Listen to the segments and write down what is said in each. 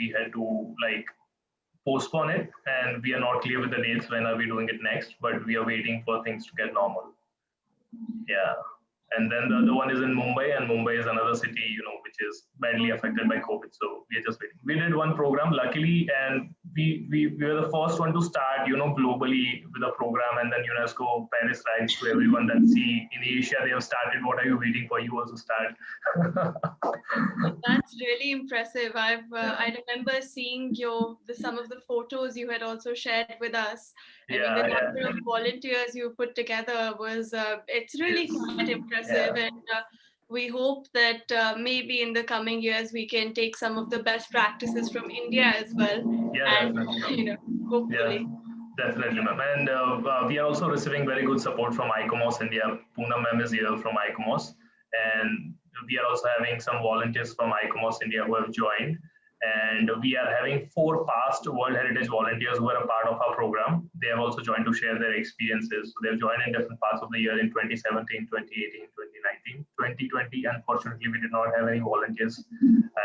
we had to like postpone it, and we are not clear with the dates when are we doing it next, but we are waiting for things to get normal. Yeah. And then the other one is in Mumbai, and Mumbai is another city, which is badly affected by COVID. So we are just waiting. We did one program, luckily, and we were the first one to start, globally with a program, and then UNESCO Paris writes to everyone that see in Asia they have started. What are you waiting for? You also start. That's really impressive. I remember seeing some of the photos you had also shared with us. I mean, the number of volunteers you put together was it's really quite impressive, and we hope that maybe in the coming years we can take some of the best practices from India as well. Yeah, and definitely. hopefully. Yeah, definitely, ma'am. And we are also receiving very good support from ICOMOS India. Poonam ma'am is here from ICOMOS, and we are also having some volunteers from ICOMOS India who have joined. And we are having 4 past World Heritage volunteers who are a part of our program. They have also joined to share their experiences. So they've joined in different parts of the year in 2017, 2018, 2019, 2020. Unfortunately, we did not have any volunteers.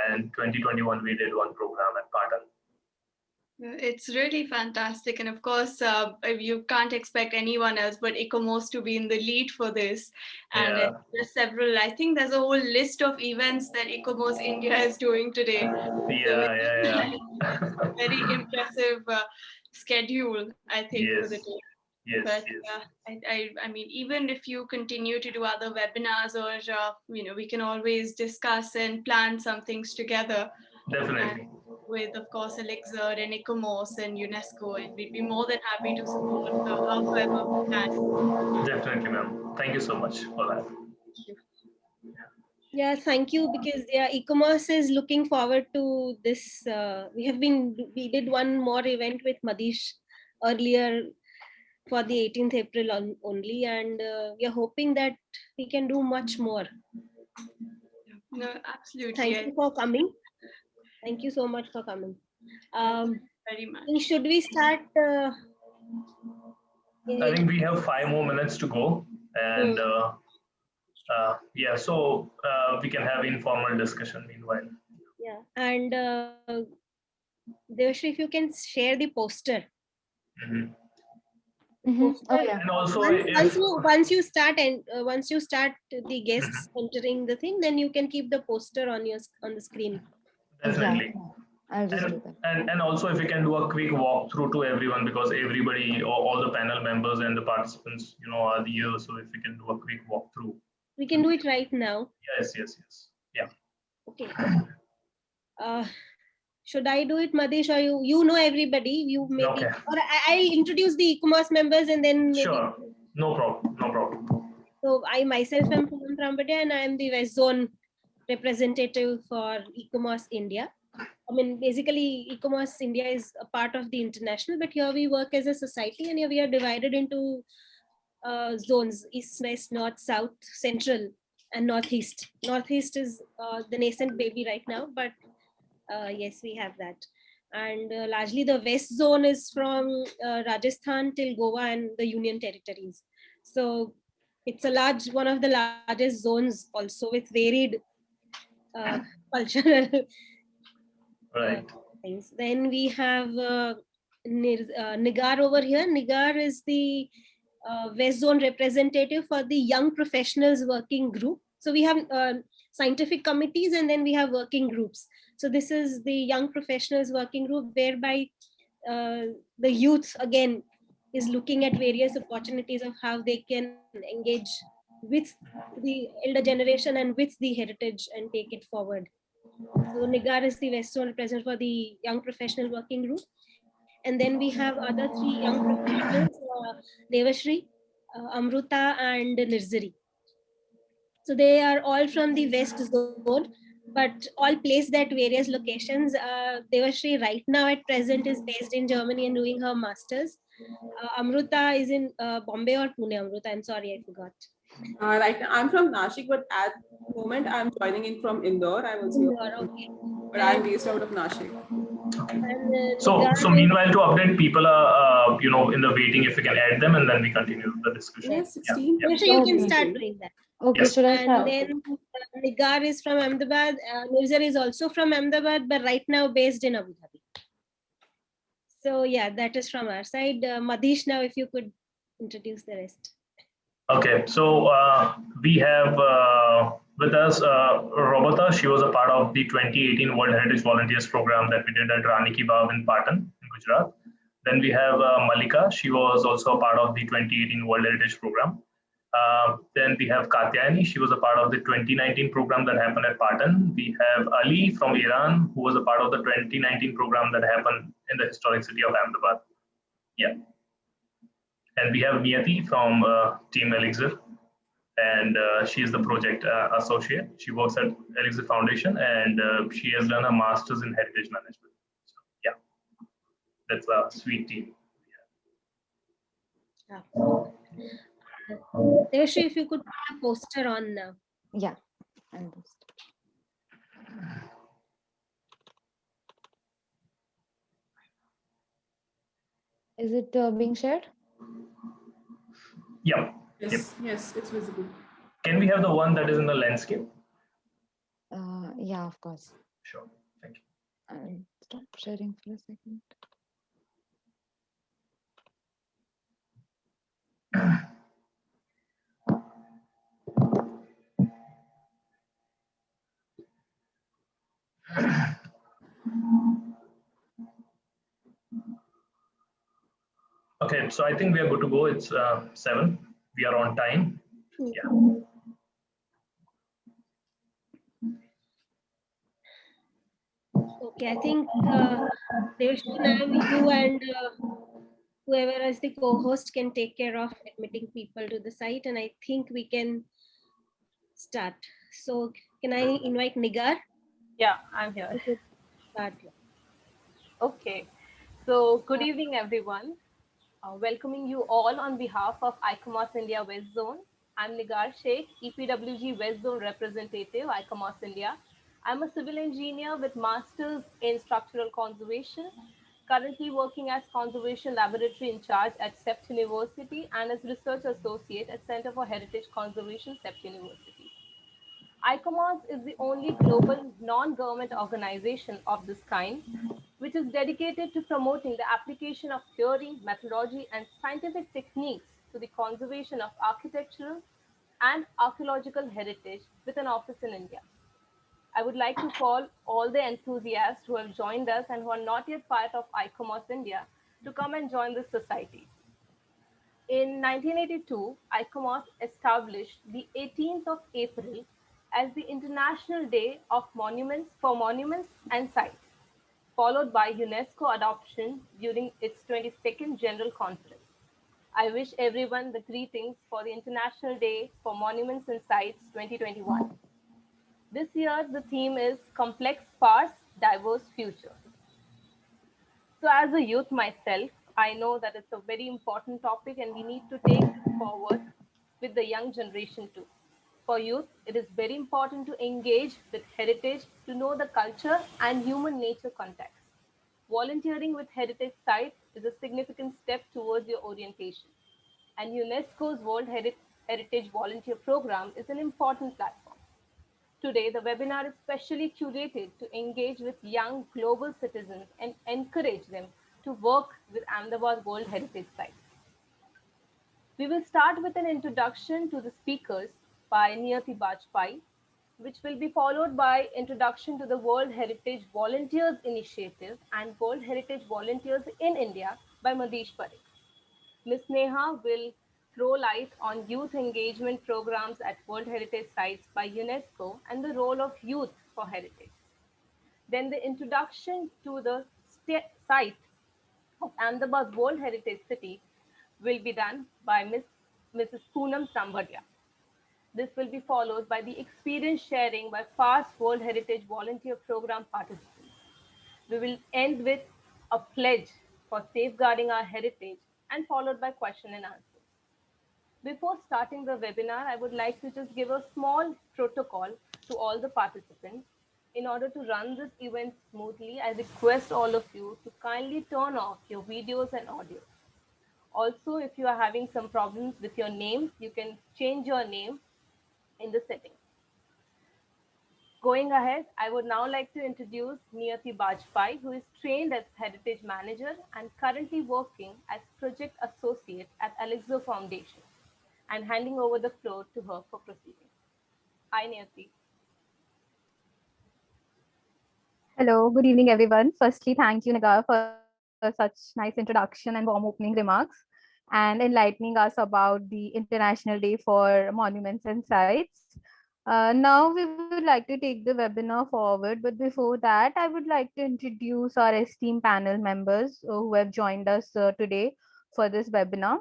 And 2021, we did one program at Patan. It's really fantastic, and of course, you can't expect anyone else but ICOMOS to be in the lead for this. And there's several. I think there's a whole list of events that ICOMOS India is doing today. It's a very impressive schedule, I think, for the day. But I mean, even if you continue to do other webinars, or we can always discuss and plan some things together. Definitely. With, of course, Elixir and ICOMOS and UNESCO, and we'd be more than happy to support however we can. Definitely, ma'am. Thank you so much for that. Thank you. Yeah, thank you, because ICOMOS is looking forward to this. We did one more event with Madish earlier for the 18th April only, and we are hoping that we can do much more. No, absolutely. Thank you for coming. Thank you so much for coming. Very much. Should we start? I think we have 5 more minutes to go, and so we can have informal discussion meanwhile. Yeah, and Devashri, if you can share the poster. Poster. Oh, yeah. And also, once you start the guests entering the thing, then you can keep the poster on the screen. Definitely. I'll just do that. And also, if you can do a quick walkthrough to everyone, because everybody, all the panel members and the participants, are here. So if we can do a quick walkthrough. We can do it right now. Yes. Yeah. Okay. Should I do it, Madish, or you know everybody? You maybe, okay. Or I introduce the ICOMOS members and then maybe. Sure. No problem. So I myself am from Rambadia, and I am the West Zone representative for ICOMOS India. I mean, basically, ICOMOS India is a part of the international, but here we work as a society, and here we are divided into zones: East, West, North, South, Central, and Northeast. Northeast is the nascent baby right now, but yes, we have that. And largely the West Zone is from Rajasthan till Goa and the Union Territories. So it's one of the largest zones, also with varied cultural things. Then we have Nigar over here. Nigar is the West Zone representative for the Young Professionals Working Group. So we have scientific committees, and then we have working groups. So this is the Young Professionals Working Group, whereby the youth again is looking at various opportunities of how they can engage with the elder generation and with the heritage and take it forward. So Nigar is the West Zone representative for the Young Professional Working Group. And then we have other 3 young professionals, Devashri, Amruta, and Nirzari. So they are all from the West Zone, but all placed at various locations. Devashri right now at present is based in Germany and doing her master's. Amruta is in Bombay or Pune. Amruta, I'm sorry, I forgot. Right now, I'm from Nashik, but at the moment I'm joining in from Indore. I was here, okay. But I'm based out of Nashik. And, so meanwhile, to update people, in the waiting, if we can add them, and then we continue the discussion. Yes, 16. Yeah. So you can start doing that. Okay, Yes. should I And start? then Nigar is from Ahmedabad. Nirjar is also from Ahmedabad, but right now based in Abu Dhabi. So yeah, that is from our side. Madish, now if you could introduce the rest. Okay, so we have with us Roberta. She was a part of the 2018 World Heritage Volunteers Program that we did at Rani Ki Vav in Patan, in Gujarat. Then we have Malika. She was also a part of the 2018 World Heritage Program. Then we have Katyayani. She was a part of the 2019 program that happened at Patan. We have Ali from Iran, who was a part of the 2019 program that happened in the historic city of Ahmedabad. Yeah. And we have Niyati from Team Elixir, and she is the project associate. She works at Elixir Foundation, and she has done a master's in heritage management. So, yeah, that's a sweet team. Yeah. Devashri, if you could put a poster on. Yeah. And this. Is it being shared? Yeah. Yes, Yep. yes, it's visible. Can we have the one that is in the landscape? Yeah, of course. Sure. Thank you. I'll stop sharing for a second. Okay, so I think we are good to go. It's 7. We are on time. Yeah. Okay, I think Devashri, now you and whoever is the co-host can take care of admitting people to the site, and I think we can start. So can I invite Nigar? Yeah, I'm here. Okay, start. Okay. So, good evening, everyone. Welcoming you all on behalf of ICOMOS India West Zone. I'm Nigar Sheikh, EPWG West Zone representative, ICOMOS India. I'm a civil engineer with masters in structural conservation, currently working as conservation laboratory in charge at CEPT University and as research associate at Center for Heritage Conservation, CEPT University. ICOMOS is the only global non-government organization of this kind, which is dedicated to promoting the application of theory, methodology, and scientific techniques to the conservation of architectural and archaeological heritage with an office in India. I would like to call all the enthusiasts who have joined us and who are not yet part of ICOMOS India to come and join this society. In 1982, ICOMOS established the 18th of April as the International Day of Monuments for Monuments and Sites, followed by UNESCO adoption during its 22nd General Conference. I wish everyone the greetings for the International Day for Monuments and Sites 2021. This year, the theme is Complex Past, Diverse Future. So, as a youth myself, I know that it's a very important topic and we need to take this forward with the young generation too. For youth, it is very important to engage with heritage to know the culture and human nature context. Volunteering with heritage sites is a significant step towards your orientation, and UNESCO's World Heritage Volunteer Program is an important platform. Today, the webinar is specially curated to engage with young global citizens and encourage them to work with Ahmedabad World Heritage Sites. We will start with an introduction to the speakers by Niyati Bajpai, which will be followed by introduction to the World Heritage Volunteers Initiative and World Heritage Volunteers in India by Madish Parikh. Ms. Neha will throw light on youth engagement programs at World Heritage Sites by UNESCO and the role of youth for heritage. Then the introduction to the site of Ahmedabad World Heritage City will be done by Mrs. Poonam Sambadia. This will be followed by the experience sharing by FAST World Heritage Volunteer Program participants. We will end with a pledge for safeguarding our heritage and followed by question and answer. Before starting the webinar, I would like to just give a small protocol to all the participants. In order to run this event smoothly, I request all of you to kindly turn off your videos and audio. Also, if you are having some problems with your name, you can change your name in the setting. Going ahead, I would now like to introduce Niyati Bajpai, who is trained as Heritage Manager and currently working as Project Associate at Elixir Foundation, and handing over the floor to her for proceeding. Hi, Niyati. Hello, good evening, everyone. Firstly, thank you, Nagar, for such nice introduction and warm opening remarks and enlightening us about the International Day for Monuments and Sites. Now, we would like to take the webinar forward, but before that, I would like to introduce our esteemed panel members who have joined us today for this webinar.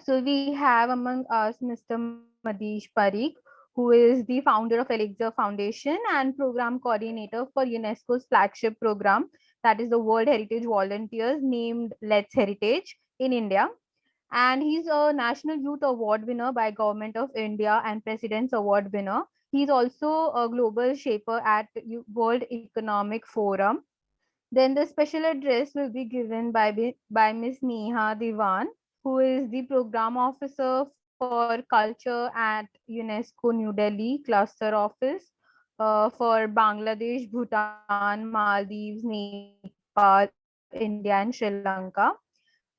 So we have among us Mr. Madish Parikh, who is the founder of Elixir Foundation and program coordinator for UNESCO's flagship program, that is the World Heritage Volunteers, named Let's Heritage in India. And he's a National Youth Award winner by Government of India and President's Award winner. He's also a global shaper at World Economic Forum. Then the special address will be given by Ms. Neha Diwan, who is the program officer for culture at UNESCO New Delhi cluster office for Bangladesh, Bhutan, Maldives, Nepal, India, and Sri Lanka.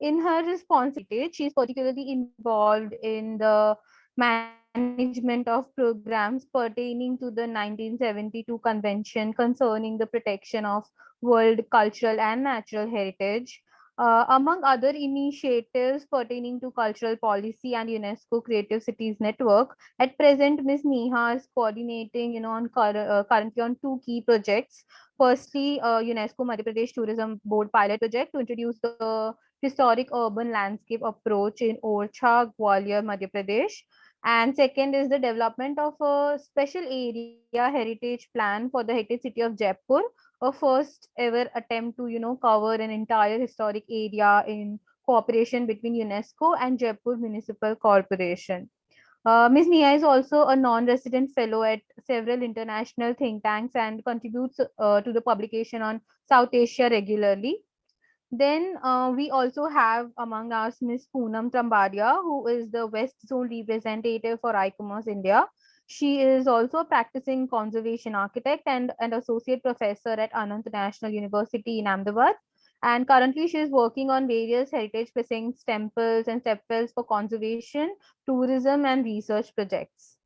In her responsibility, she is particularly involved in the management of programs pertaining to the 1972 Convention concerning the protection of world cultural and natural heritage. Among other initiatives pertaining to cultural policy and UNESCO Creative Cities Network, at present, Ms. Neha is coordinating, currently on two key projects. Firstly, UNESCO Madhya Pradesh Tourism Board pilot project to introduce the historic urban landscape approach in Orchha, Gwalior, Madhya Pradesh. And second is the development of a special area heritage plan for the heritage city of Jaipur, a first ever attempt to cover an entire historic area in cooperation between UNESCO and Jaipur Municipal Corporation. Ms. Nia is also a non-resident fellow at several international think tanks and contributes to the publication on South Asia regularly. Then we also have among us Ms. Poonam Tambadia, who is the West Zone representative for ICOMOS India. She is also a practicing conservation architect and an associate professor at Anant National University in Ahmedabad. And currently, she is working on various heritage precincts, temples, and stepwells for conservation, tourism, and research projects.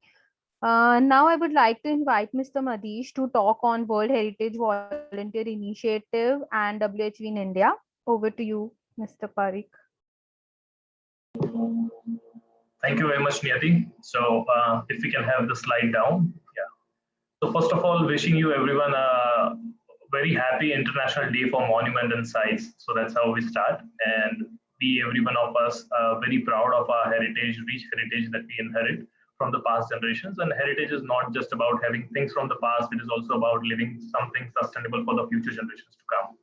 Now, I would like to invite Mr. Madish to talk on World Heritage Volunteer Initiative and WHV in India. Over to you, Mr. Parikh. Thank you very much, Niyati. So if we can have the slide down. Yeah. So first of all, wishing you everyone a very happy International Day for Monument and Sites. So that's how we start. And we, every one of us, are very proud of our heritage, rich heritage that we inherit from the past generations. And heritage is not just about having things from the past, it is also about living something sustainable for the future generations to come.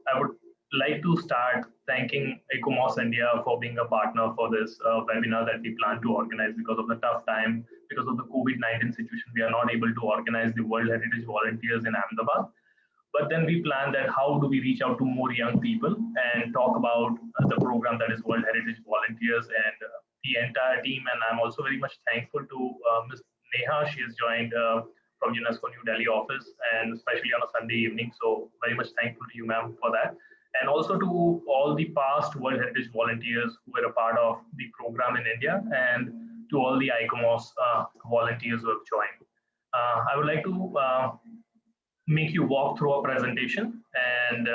I would like to start thanking ICOMOS India for being a partner for this webinar that we plan to organize. Because of the tough time, because of the COVID-19 situation, we are not able to organize the World Heritage Volunteers in Ahmedabad. But then we plan that how do we reach out to more young people and talk about the program that is World Heritage Volunteers and the entire team. And I'm also very much thankful to Ms. Neha. She has joined from UNESCO New Delhi office, and especially on a Sunday evening. So very much thankful to you, ma'am, for that. And also to all the past World Heritage volunteers who were a part of the program in India, and to all the ICOMOS volunteers who have joined. I would like to make you walk through a presentation and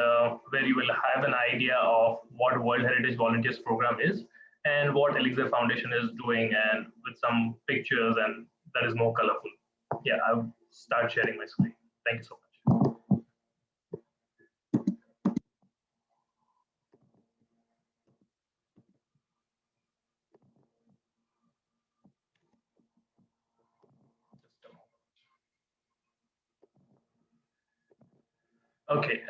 where you will have an idea of what World Heritage Volunteers program is and what Elixir Foundation is doing, and with some pictures and that is more colorful. Yeah, I'll start sharing my screen. Thank you so much. Okay,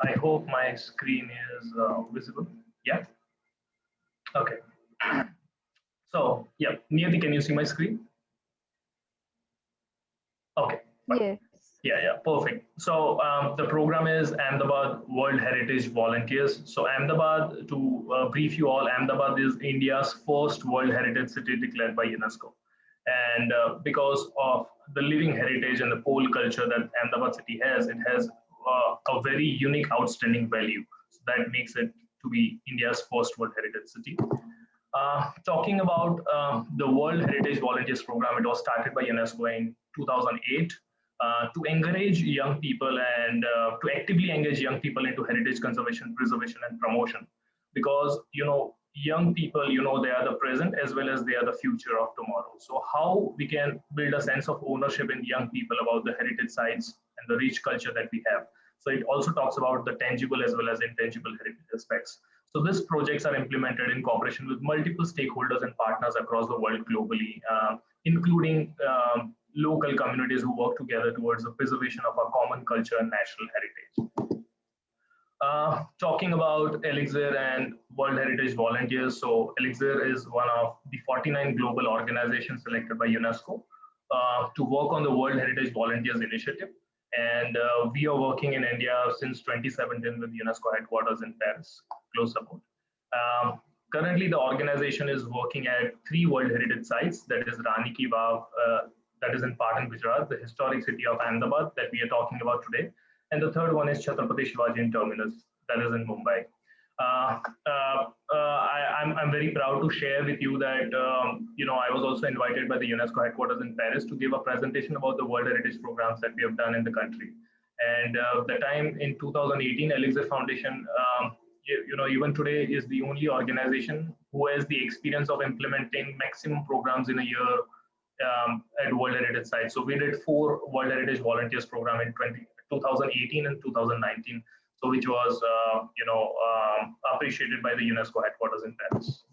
I hope my screen is visible. Yeah. Okay. So yeah, Niyati, can you see my screen? Okay. Fine. Yes. Yeah, perfect. So the program is Ahmedabad World Heritage Volunteers. So Ahmedabad, to brief you all, Ahmedabad is India's first World Heritage City declared by UNESCO. And because of the living heritage and the pole culture that Ahmedabad city has, it has a very unique, outstanding value. So that makes it to be India's first World Heritage City. Talking about the World Heritage Volunteers Program, it was started by UNESCO in 2008 to encourage young people and to actively engage young people into heritage conservation, preservation, and promotion. Because young people, they are the present as well as they are the future of tomorrow. So how we can build a sense of ownership in young people about the heritage sites and the rich culture that we have. So it also talks about the tangible as well as intangible heritage aspects. So these projects are implemented in cooperation with multiple stakeholders and partners across the world globally, including local communities who work together towards the preservation of our common culture and national heritage. Talking about Elixir and World Heritage Volunteers. So Elixir is one of the 49 global organizations selected by UNESCO to work on the World Heritage Volunteers Initiative. And we are working in India since 2017 with UNESCO headquarters in Paris, close support. Currently, the organization is working at 3 World Heritage sites, that is Rani Ki Vav, that is in Patan, Gujarat, the historic city of Ahmedabad that we are talking about today. And the third one is Chhatrapati Shivaji Terminus, that is in Mumbai. I'm very proud to share with you that I was also invited by the UNESCO headquarters in Paris to give a presentation about the World Heritage programs that we have done in the country. And the time in 2018, Elixir Foundation, even today is the only organization who has the experience of implementing maximum programs in a year at World Heritage sites. So we did 4 World Heritage Volunteers program in 2018 and 2019. So which was, appreciated by the UNESCO headquarters in Paris.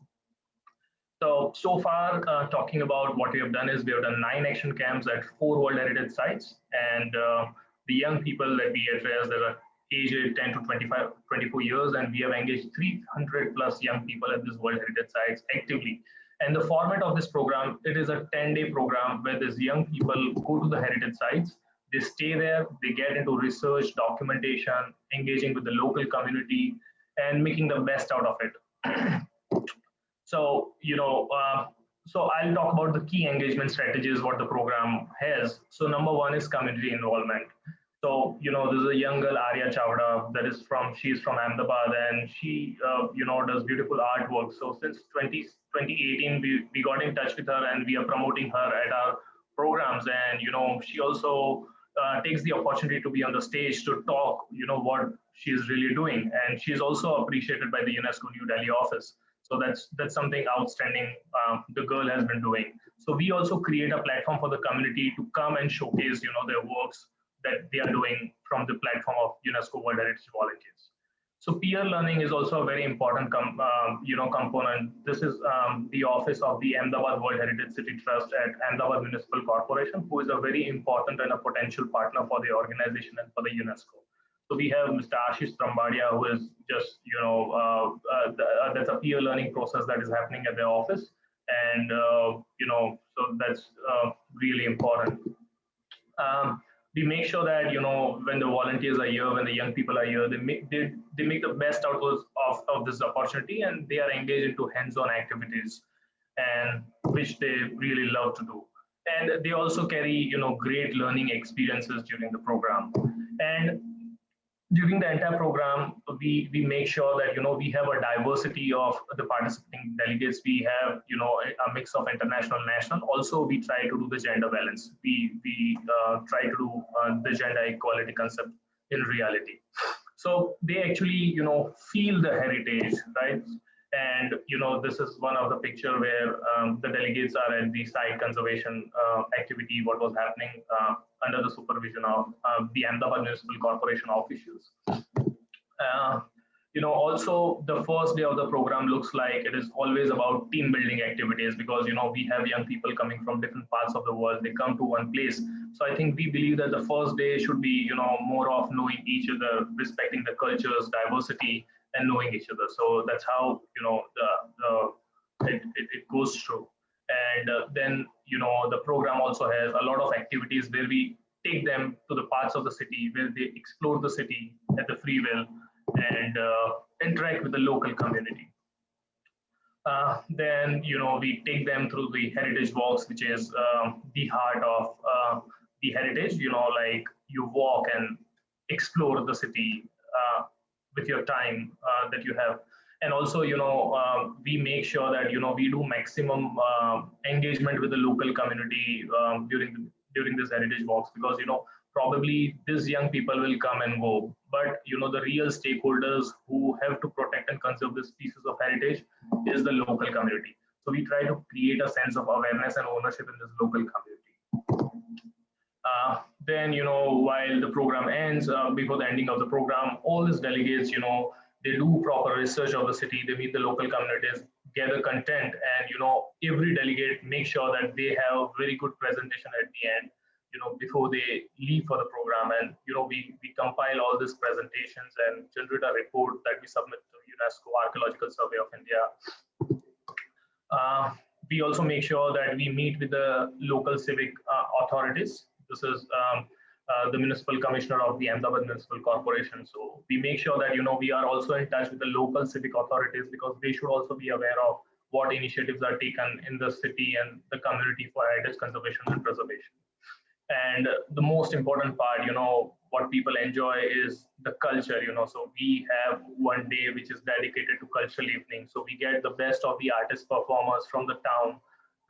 So far, talking about what we have done is we have done 9 action camps at 4 World Heritage sites, and the young people that we address, that are aged 10 to 24 years, and we have engaged 300 plus young people at these World Heritage sites actively. And the format of this program, it is a 10-day program where these young people go to the heritage sites. They stay there, they get into research, documentation, engaging with the local community, and making the best out of it. So, so I'll talk about the key engagement strategies, what the program has. So number 1 is community involvement. So, there's a young girl, Arya Chawda, she's from Ahmedabad, and she, does beautiful artwork. So since 2018, we got in touch with her and we are promoting her at our programs. And, she also takes the opportunity to be on the stage to talk, what she's really doing. And she's also appreciated by the UNESCO New Delhi office. So that's something outstanding the girl has been doing. So we also create a platform for the community to come and showcase, their works that they are doing from the platform of UNESCO World Heritage Volunteers. So peer learning is also a very important component. This is the office of the Ahmedabad World Heritage City Trust at Ahmedabad Municipal Corporation, who is a very important and a potential partner for the organization and for the UNESCO. So we have Mr. Ashish Trambadia, who is just, that's a peer learning process that is happening at their office. And, so that's really important. We make sure that, when the volunteers are here, when the young people are here, they make the best out of this opportunity, and they are engaged into hands-on activities, and which they really love to do. And they also carry, great learning experiences during the program. And during the entire program, we make sure that we have a diversity of the participating delegates. We have a mix of international, national. Also, we try to do the gender balance. We try to do the gender equality concept in reality. So they actually feel the heritage, right? And this is one of the picture where the delegates are at the site conservation activity, what was happening under the supervision of the Ahmedabad Municipal Corporation officials. Also the first day of the program looks like it is always about team building activities, because we have young people coming from different parts of the world. They come to one place. So I think we believe that the first day should be more of knowing each other, respecting the cultures, diversity, and knowing each other. So that's how it goes through. And then the program also has a lot of activities where we take them to the parts of the city where they explore the city at the free will and interact with the local community. Then we take them through the heritage walks, which is the heart of the heritage. Like you walk and explore the city with your time that you have, and also we make sure that we do maximum engagement with the local community during this heritage walks, because probably these young people will come and go, but the real stakeholders who have to protect and conserve these pieces of heritage is the local community. So we try to create a sense of awareness and ownership in this local community. Then, while the program ends, before the ending of the program, all these delegates, they do proper research of the city, they meet the local communities, gather content, and, every delegate make sure that they have very good presentation at the end, before they leave for the program. And, we compile all these presentations and generate a report that we submit to UNESCO Archaeological Survey of India. We also make sure that we meet with the local civic authorities. This is the municipal commissioner of the Ahmedabad Municipal Corporation. So we make sure that we are also in touch with the local civic authorities, because they should also be aware of what initiatives are taken in the city and the community for heritage conservation and preservation. And the most important part, what people enjoy is the culture. So we have one day which is dedicated to cultural evening. So we get the best of the artist performers from the town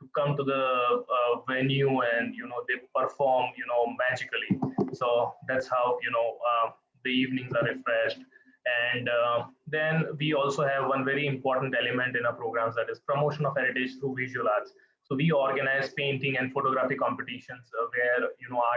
to come to the venue, and they perform magically. So that's how the evenings are refreshed. And then we also have one very important element in our programs, that is promotion of heritage through visual arts. So we organize painting and photography competitions where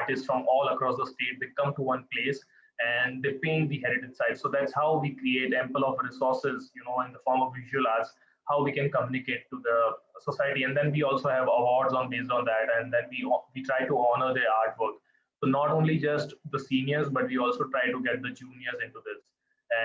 artists from all across the state, they come to one place and they paint the heritage sites. So that's how we create ample of resources in the form of visual arts, how we can communicate to the society. And then we also have awards on based on that, and then we try to honor their artwork. So not only just the seniors, but we also try to get the juniors into this.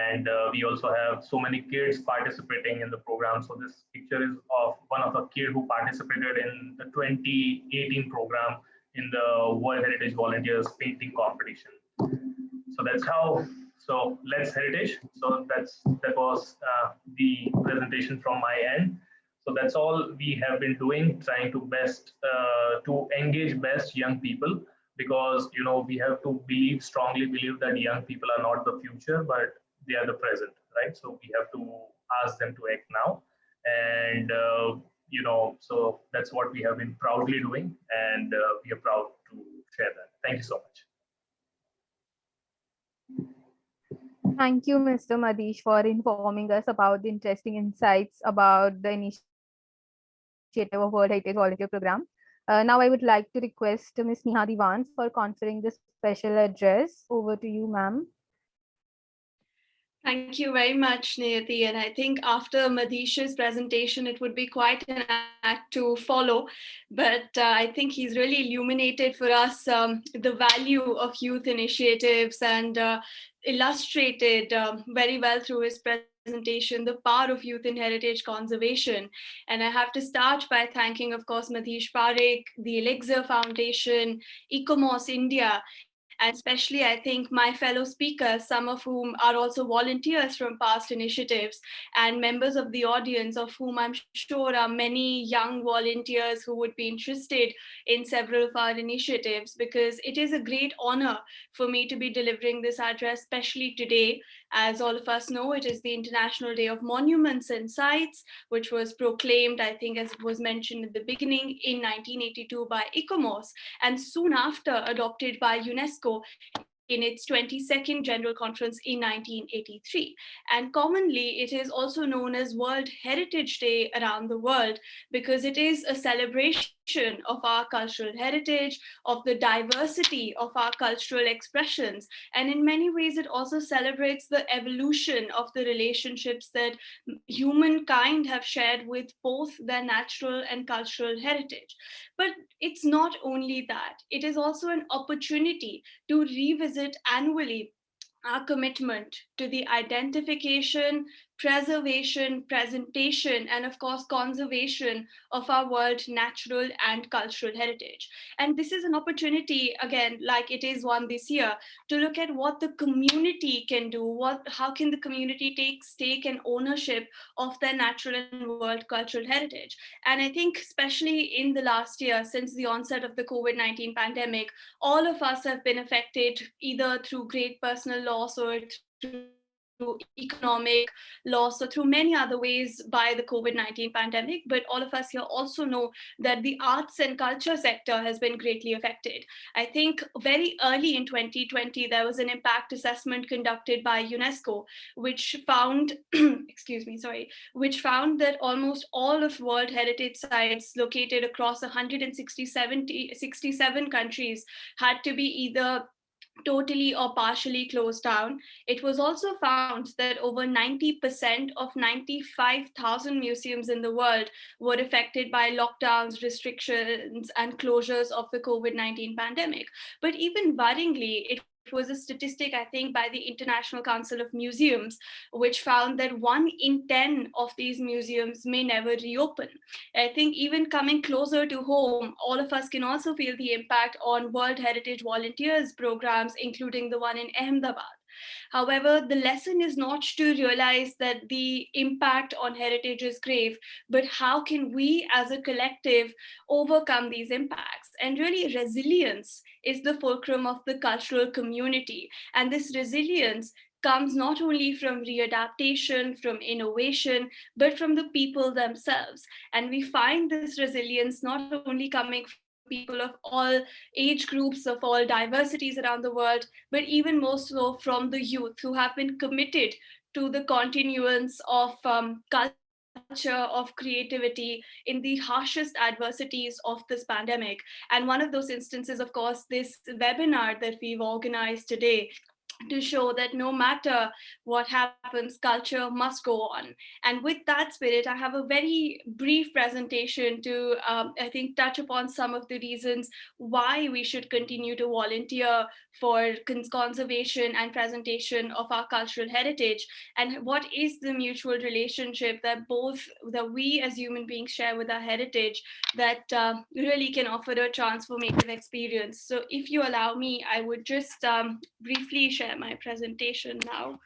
And we also have so many kids participating in the program. So this picture is of one of the kids who participated in the 2018 program in the World Heritage Volunteers Painting Competition. So that's how. So let's heritage. So that was the presentation from my end. So that's all we have been doing, trying to best to engage best young people, because we have to strongly believe that young people are not the future, but they are the present, right? So we have to ask them to act now. And so that's what we have been proudly doing, and we are proud to share that. Thank you so much. Thank you, Mr. Madish, for informing us about the interesting insights about the initiative of World Heritage Volunteer Program. Now I would like to request Ms. Neha Diwan for conferring the special address. Over to you, ma'am. Thank you very much, Niyati. And I think after Madish's presentation, it would be quite an act to follow. But I think he's really illuminated for us the value of youth initiatives, and illustrated very well through his presentation the power of youth in heritage conservation. And I have to start by thanking, of course, Madish Parekh, the Elixir Foundation, ICOMOS India, and especially, I think, my fellow speakers, some of whom are also volunteers from past initiatives, and members of the audience, of whom I'm sure are many young volunteers who would be interested in several of our initiatives, because it is a great honor for me to be delivering this address, especially today. As all of us know, it is the International Day of Monuments and Sites, which was proclaimed, I think, as it was mentioned at the beginning, in 1982 by ICOMOS, and soon after adopted by UNESCO in its 22nd General Conference in 1983. And commonly, it is also known as World Heritage Day around the world, because it is a celebration of our cultural heritage, of the diversity of our cultural expressions. And in many ways, it also celebrates the evolution of the relationships that humankind have shared with both their natural and cultural heritage. But it's not only that, it is also an opportunity to revisit annually our commitment to the identification, preservation, presentation, and of course, conservation of our world natural and cultural heritage. And this is an opportunity, again, like it is one this year, to look at what the community can do, how can the community take stake and ownership of their natural and world cultural heritage. And I think, especially in the last year, since the onset of the COVID-19 pandemic, all of us have been affected either through great personal loss or through economic loss or through many other ways by the COVID-19 pandemic. But all of us here also know that the arts and culture sector has been greatly affected. I think very early in 2020, there was an impact assessment conducted by UNESCO, which found, excuse me, sorry, which found that almost all of World Heritage sites located across 167 countries had to be either totally or partially closed down. It was also found that over 90% of 95,000 museums in the world were affected by lockdowns, restrictions, and closures of the COVID-19 pandemic. But even worryingly, it was a statistic, I think, by the International Council of Museums, which found that 1 in 10 of these museums may never reopen. I think even coming closer to home, all of us can also feel the impact on World Heritage Volunteers programs, including the one in Ahmedabad. However, the lesson is not to realize that the impact on heritage is grave, but how can we as a collective overcome these impacts? And really, resilience is the fulcrum of the cultural community. And this resilience comes not only from readaptation, from innovation, but from the people themselves. And we find this resilience not only coming from people of all age groups, of all diversities around the world, but even more so from the youth who have been committed to the continuance of culture, of creativity in the harshest adversities of this pandemic. And one of those instances, of course, this webinar that we've organized today, to show that no matter what happens, culture must go on. And with that spirit, I have a very brief presentation to, I think, touch upon some of the reasons why we should continue to volunteer for conservation and presentation of our cultural heritage, and what is the mutual relationship that we as human beings share with our heritage that really can offer a transformative experience. So if you allow me, I would just briefly share my presentation now.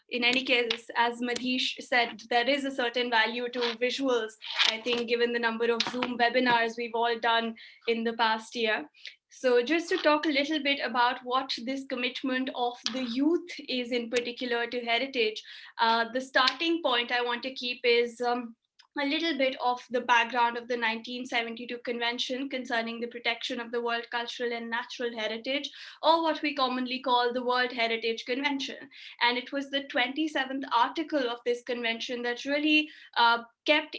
In any case, as Madhish said, there is a certain value to visuals, I think, given the number of Zoom webinars we've all done in the past year. So just to talk a little bit about what this commitment of the youth is in particular to heritage, the starting point I want to keep is a little bit of the background of the 1972 Convention concerning the protection of the world cultural and natural heritage, or what we commonly call the World Heritage Convention. And it was the 27th article of this convention that really kept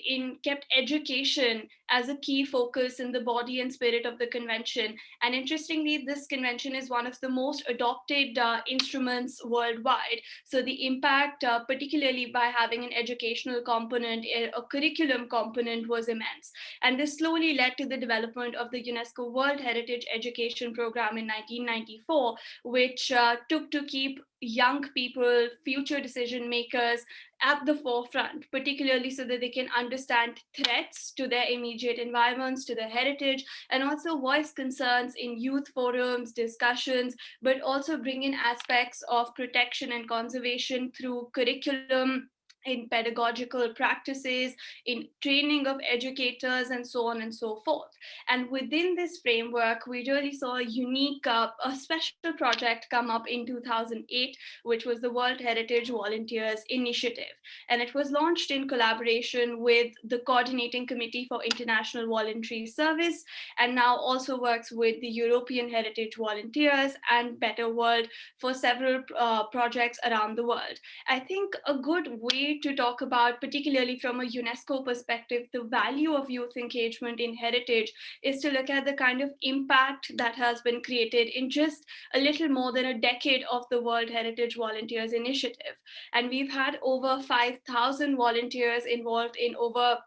education as a key focus in the body and spirit of the convention. And interestingly, this convention is one of the most adopted instruments worldwide. So the impact, particularly by having an educational component, a curriculum component, was immense. And this slowly led to the development of the UNESCO World Heritage Education Program in 1994, which took to keep young people, future decision makers, at the forefront, particularly so that they can understand threats to their immediate environments, to their heritage, and also voice concerns in youth forums, discussions, but also bring in aspects of protection and conservation through curriculum, in pedagogical practices, in training of educators, and so on and so forth. And within this framework, we really saw a unique, a special project come up in 2008, which was the World Heritage Volunteers Initiative. And it was launched in collaboration with the Coordinating Committee for International Voluntary Service, and now also works with the European Heritage Volunteers and Better World for several projects around the world. I think a good way to talk about, particularly from a UNESCO perspective, the value of youth engagement in heritage is to look at the kind of impact that has been created in just a little more than a decade of the World Heritage Volunteers Initiative. And we've had over 5,000 volunteers involved in over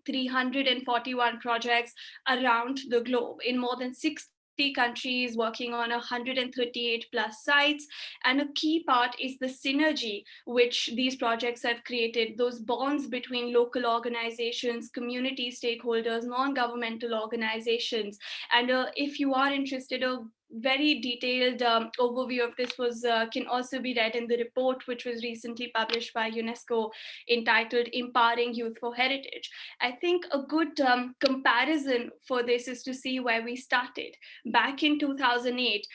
341 projects around the globe in more than 60 50 countries working on 138 plus sites. And a key part is the synergy which these projects have created, those bonds between local organizations, community stakeholders, non-governmental organizations. And if you are interested, a very detailed overview of this was can also be read in the report which was recently published by UNESCO entitled Empowering Youth for Heritage. I think a good comparison for this is to see where we started. Back in 2008,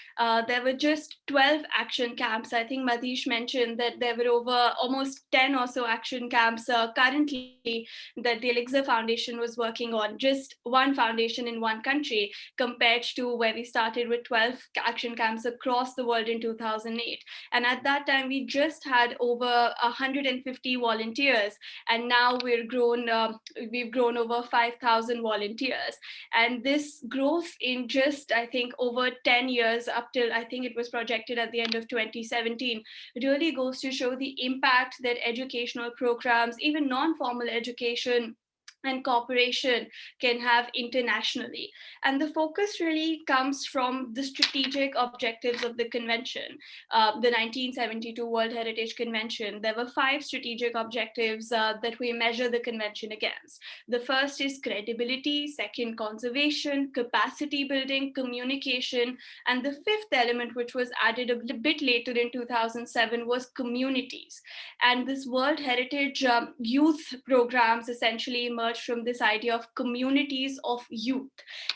there were just 12 action camps. I think Madish mentioned that there were over almost 10 or so action camps currently that the Elixir Foundation was working on, just one foundation in one country, compared to where we started with 12 action camps across the world in 2008. And at that time, we just had over 150 volunteers, and now we've grown over 5,000 volunteers. And this growth in just, I think, over 10 years, up till I think it was projected at the end of 2017, really goes to show the impact that educational programs, even non-formal education and cooperation, can have internationally. And the focus really comes from the strategic objectives of the convention, the 1972 World Heritage Convention. There were 5 strategic objectives that we measure the convention against. The first is credibility, second, conservation, capacity building, communication, and the 5th element, which was added a bit later in 2007, was communities. And this World Heritage youth programs essentially emerged from this idea of communities of youth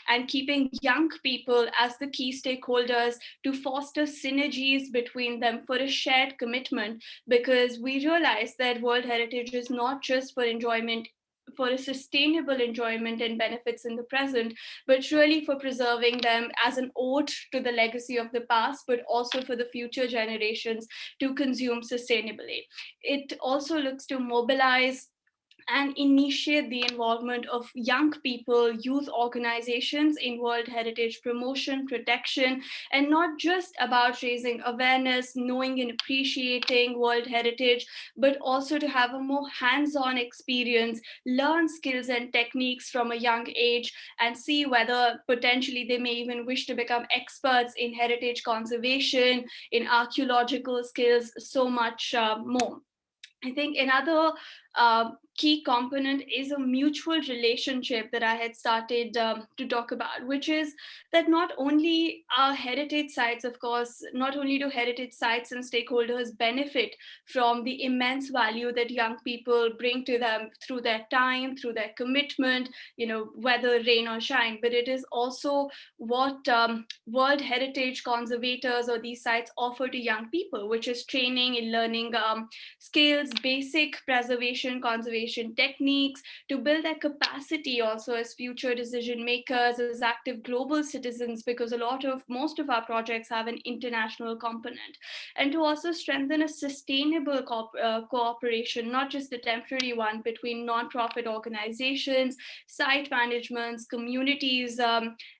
and keeping young people as the key stakeholders to foster synergies between them for a shared commitment, because we realize that World Heritage is not just for enjoyment, for a sustainable enjoyment and benefits in the present, but really for preserving them as an ode to the legacy of the past, but also for the future generations to consume sustainably. It also looks to mobilize and initiate the involvement of young people, youth organizations in World Heritage promotion, protection, and not just about raising awareness, knowing and appreciating World Heritage, but also to have a more hands-on experience, learn skills and techniques from a young age, and see whether potentially they may even wish to become experts in heritage conservation, in archaeological skills, so much more. I think another key component is a mutual relationship that I had started to talk about, which is that not only are heritage sites, of course, not only do heritage sites and stakeholders benefit from the immense value that young people bring to them through their time, through their commitment, whether rain or shine, but it is also what World Heritage conservators or these sites offer to young people, which is training in learning skills, basic preservation, conservation techniques, to build their capacity also as future decision makers, as active global citizens, because most of our projects have an international component, and to also strengthen a sustainable cooperation, not just a temporary one, between non-profit organizations, site managements, communities,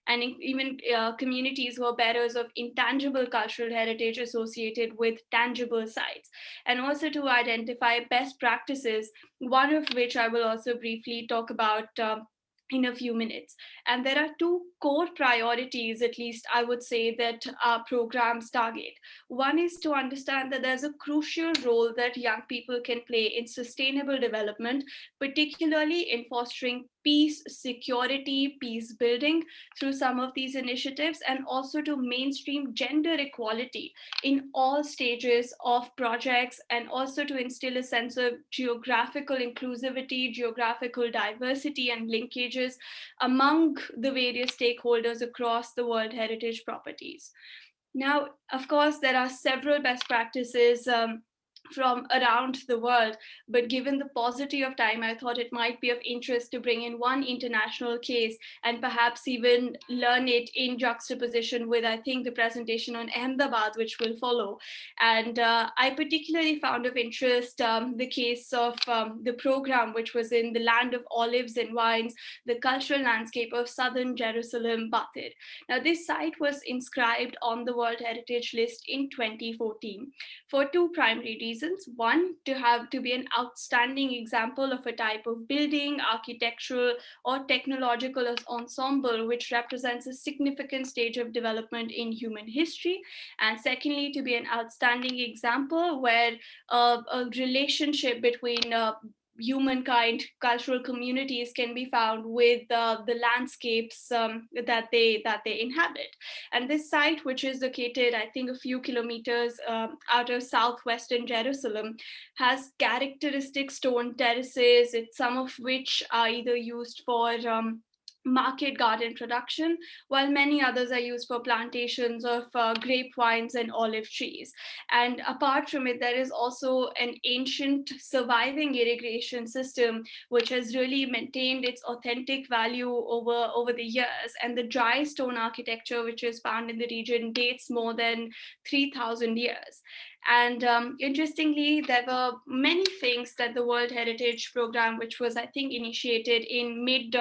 and even communities who are bearers of intangible cultural heritage associated with tangible sites, and also to identify best practices, one of which I will also briefly talk about in a few minutes. And there are 2 core priorities, at least I would say, that our programs target. One is to understand that there's a crucial role that young people can play in sustainable development, particularly in fostering peace, security, peace building through some of these initiatives, and also to mainstream gender equality in all stages of projects, and also to instill a sense of geographical inclusivity, geographical diversity, and linkages among the various stakeholders across the World Heritage properties. Now, of course, there are several best practices from around the world, but given the paucity of time, I thought it might be of interest to bring in one international case and perhaps even learn it in juxtaposition with, I think, the presentation on Ahmedabad, which will follow. And I particularly found of interest the case of the program, which was in the land of olives and wines, the cultural landscape of southern Jerusalem, Batid. Now, this site was inscribed on the World Heritage List in 2014 for 2 primary reasons. reasons. One, to be an outstanding example of a type of building, architectural or technological ensemble which represents a significant stage of development in human history. And secondly, to be an outstanding example where a relationship between humankind, cultural communities can be found with the landscapes that they inhabit. And this site, which is located, I think, a few kilometers out of southwestern Jerusalem, has characteristic stone terraces, some of which are either used for market garden production, while many others are used for plantations of grape vines and olive trees. And apart from it, there is also an ancient surviving irrigation system, which has really maintained its authentic value over the years. And the dry stone architecture, which is found in the region, dates more than 3,000 years. And interestingly, there were many things that the World Heritage Program, which was, I think, initiated in mid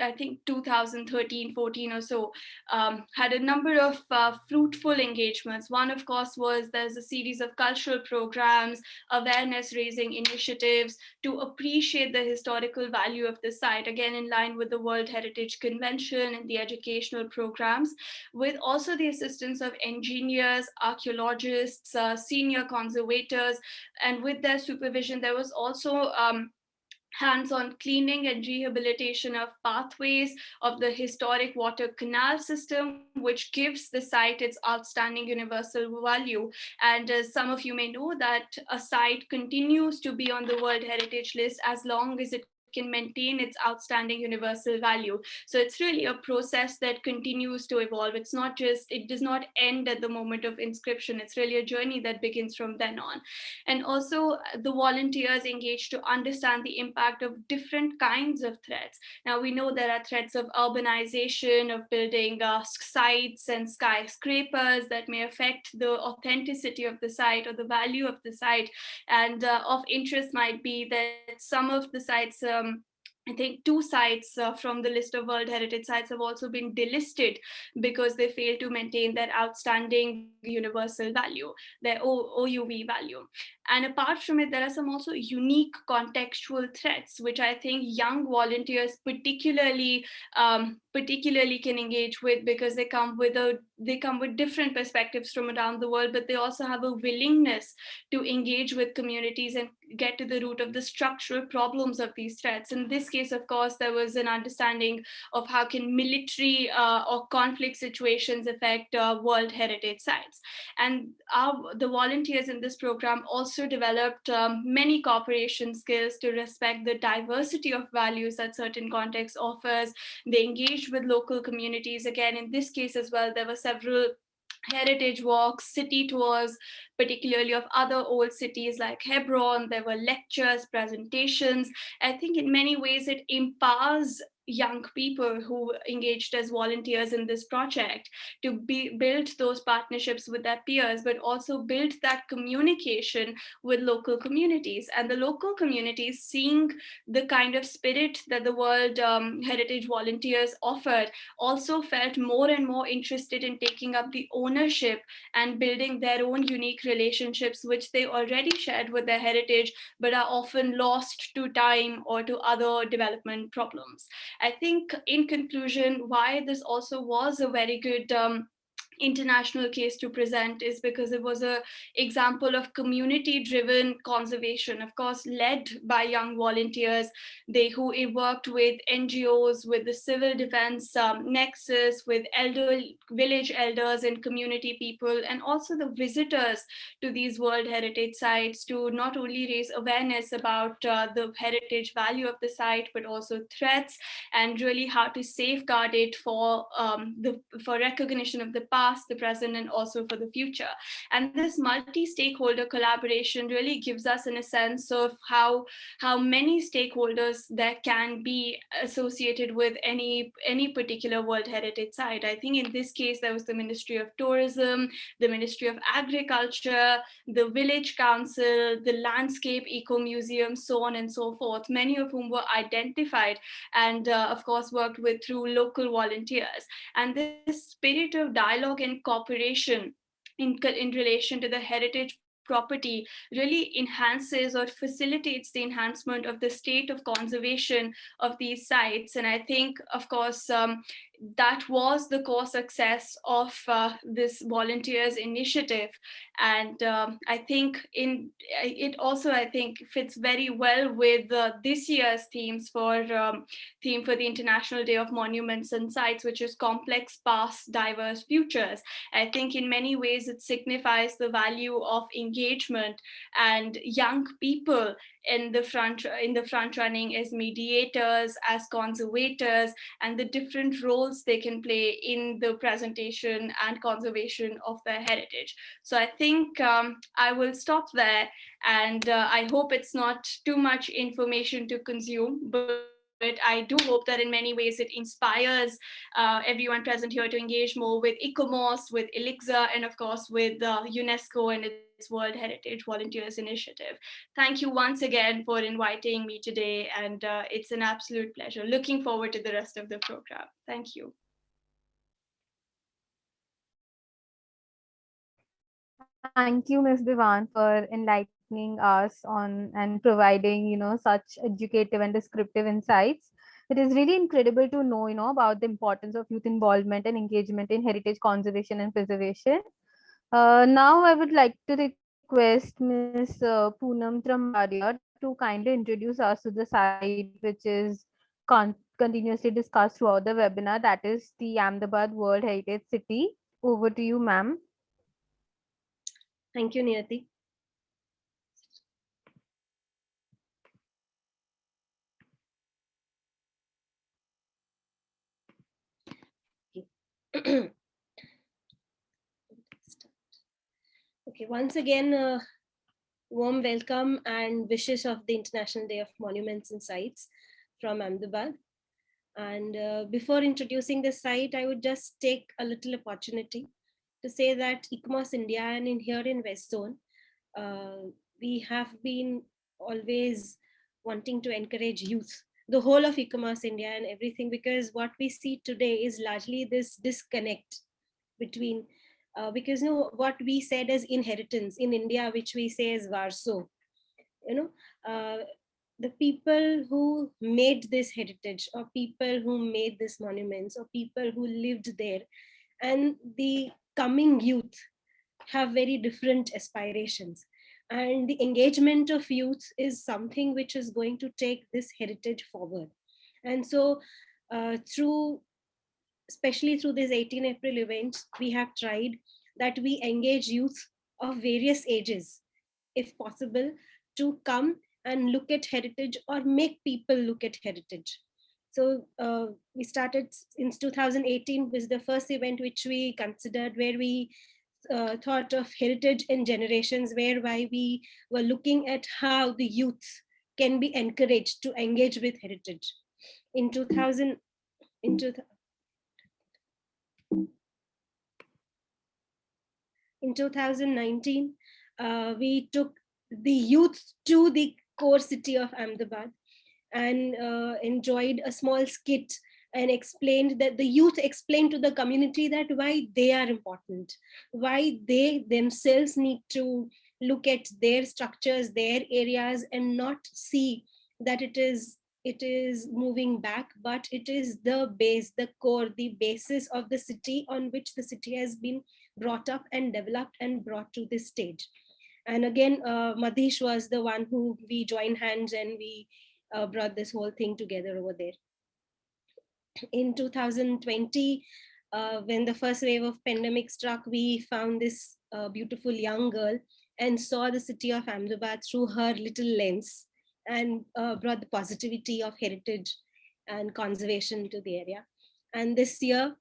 I think 2013, 14 or so, had a number of fruitful engagements. One, of course, was there's a series of cultural programs, awareness raising initiatives to appreciate the historical value of the site, again, in line with the World Heritage Convention and the educational programs, with also the assistance of engineers, archaeologists, senior conservators, and with their supervision, there was also hands-on cleaning and rehabilitation of pathways of the historic water canal system, which gives the site its outstanding universal value. And as some of you may know, that a site continues to be on the World Heritage List as long as it can maintain its outstanding universal value. So it's really a process that continues to evolve. It does not end at the moment of inscription. It's really a journey that begins from then on. And also the volunteers engaged to understand the impact of different kinds of threats. Now we know there are threats of urbanization, of building sites and skyscrapers that may affect the authenticity of the site or the value of the site. And of interest might be that some of the sites, I think 2 sites from the list of World Heritage Sites have also been delisted because they fail to maintain their outstanding universal value, their OUV value. And apart from it, there are some also unique contextual threats, which I think young volunteers particularly can engage with, because they come with different perspectives from around the world, but they also have a willingness to engage with communities and get to the root of the structural problems of these threats. In this case, of course, there was an understanding of how can military or conflict situations affect World Heritage Sites. And the volunteers in this program also developed many cooperation skills to respect the diversity of values that certain contexts offers. They engaged with local communities. Again, in this case as well, there were several heritage walks, city tours, particularly of other old cities like Hebron. There were lectures, presentations. I think in many ways it empowers young people who engaged as volunteers in this project to build those partnerships with their peers, but also build that communication with local communities. And the local communities, seeing the kind of spirit that the World Heritage volunteers offered, also felt more and more interested in taking up the ownership and building their own unique relationships, which they already shared with their heritage, but are often lost to time or to other development problems. I think in conclusion, why this also was a very good international case to present is because it was an example of community-driven conservation, of course, led by young volunteers, who worked with NGOs, with the civil defense nexus, with village elders and community people, and also the visitors to these World Heritage Sites, to not only raise awareness about the heritage value of the site, but also threats, and really how to safeguard it for recognition of the past, the present, and also for the future. And this multi-stakeholder collaboration really gives us a sense of how many stakeholders there can be associated with any particular World Heritage Site. I think in this case, there was the Ministry of Tourism, the Ministry of Agriculture, the Village Council, the Landscape Eco Museum, so on and so forth, many of whom were identified and of course worked with through local volunteers. And this spirit of dialogue and cooperation in relation to the heritage property really enhances or facilitates the enhancement of the state of conservation of these sites. And I think, of course, that was the core success of this volunteers initiative. And I think it also, I think, fits very well with this year's theme for the International Day of Monuments and Sites, which is complex past, diverse futures. I think in many ways it signifies the value of engagement and young people in the front running as mediators, as conservators, and the different roles they can play in the presentation and conservation of their heritage. So I think I will stop there, and I hope it's not too much information to consume, but I do hope that in many ways it inspires everyone present here to engage more with ICOMOS, with Elixir, and of course with UNESCO and its World Heritage Volunteers Initiative. Thank you once again for inviting me today, and it's an absolute pleasure. Looking forward to the rest of the program. Thank you. Thank you, Ms. Divan, for enlightening us on and providing, such educative and descriptive insights. It is really incredible to know, about the importance of youth involvement and engagement in heritage conservation and preservation. Now, I would like to request Ms. Poonam Trambaria to kindly introduce us to the site, which is continuously discussed throughout the webinar, that is the Ahmedabad World Heritage City. Over to you, ma'am. Thank you, Niyati. Okay, once again, warm welcome and wishes of the International Day of Monuments and Sites from Ahmedabad. And before introducing the site, I would just take a little opportunity to say that ICOMOS India and in here in West Zone, we have been always wanting to encourage youth, the whole of ICOMOS India and everything, because what we see today is largely this disconnect between, because what we said as inheritance in India, which we say as Varso, the people who made this heritage, or people who made these monuments, or people who lived there, and the coming youth have very different aspirations. And the engagement of youth is something which is going to take this heritage forward. And so especially through this 18 April event, we have tried that we engage youth of various ages, if possible, to come and look at heritage or make people look at heritage. So we started in 2018 was the first event which we considered, where we thought of heritage in generations, whereby we were looking at how the youth can be encouraged to engage with heritage. In 2019, we took the youth to the core city of Ahmedabad and enjoyed a small skit and explained that the youth explained to the community that why they are important, why they themselves need to look at their structures, their areas, and not see that it is moving back, but it is the base, the core, the basis of the city on which the city has been brought up and developed and brought to this stage. And again, Madhish was the one who we joined hands and we brought this whole thing together over there. In 2020, when the first wave of pandemic struck, we found this beautiful young girl and saw the city of Ahmedabad through her little lens, and brought the positivity of heritage and conservation to the area. And this year,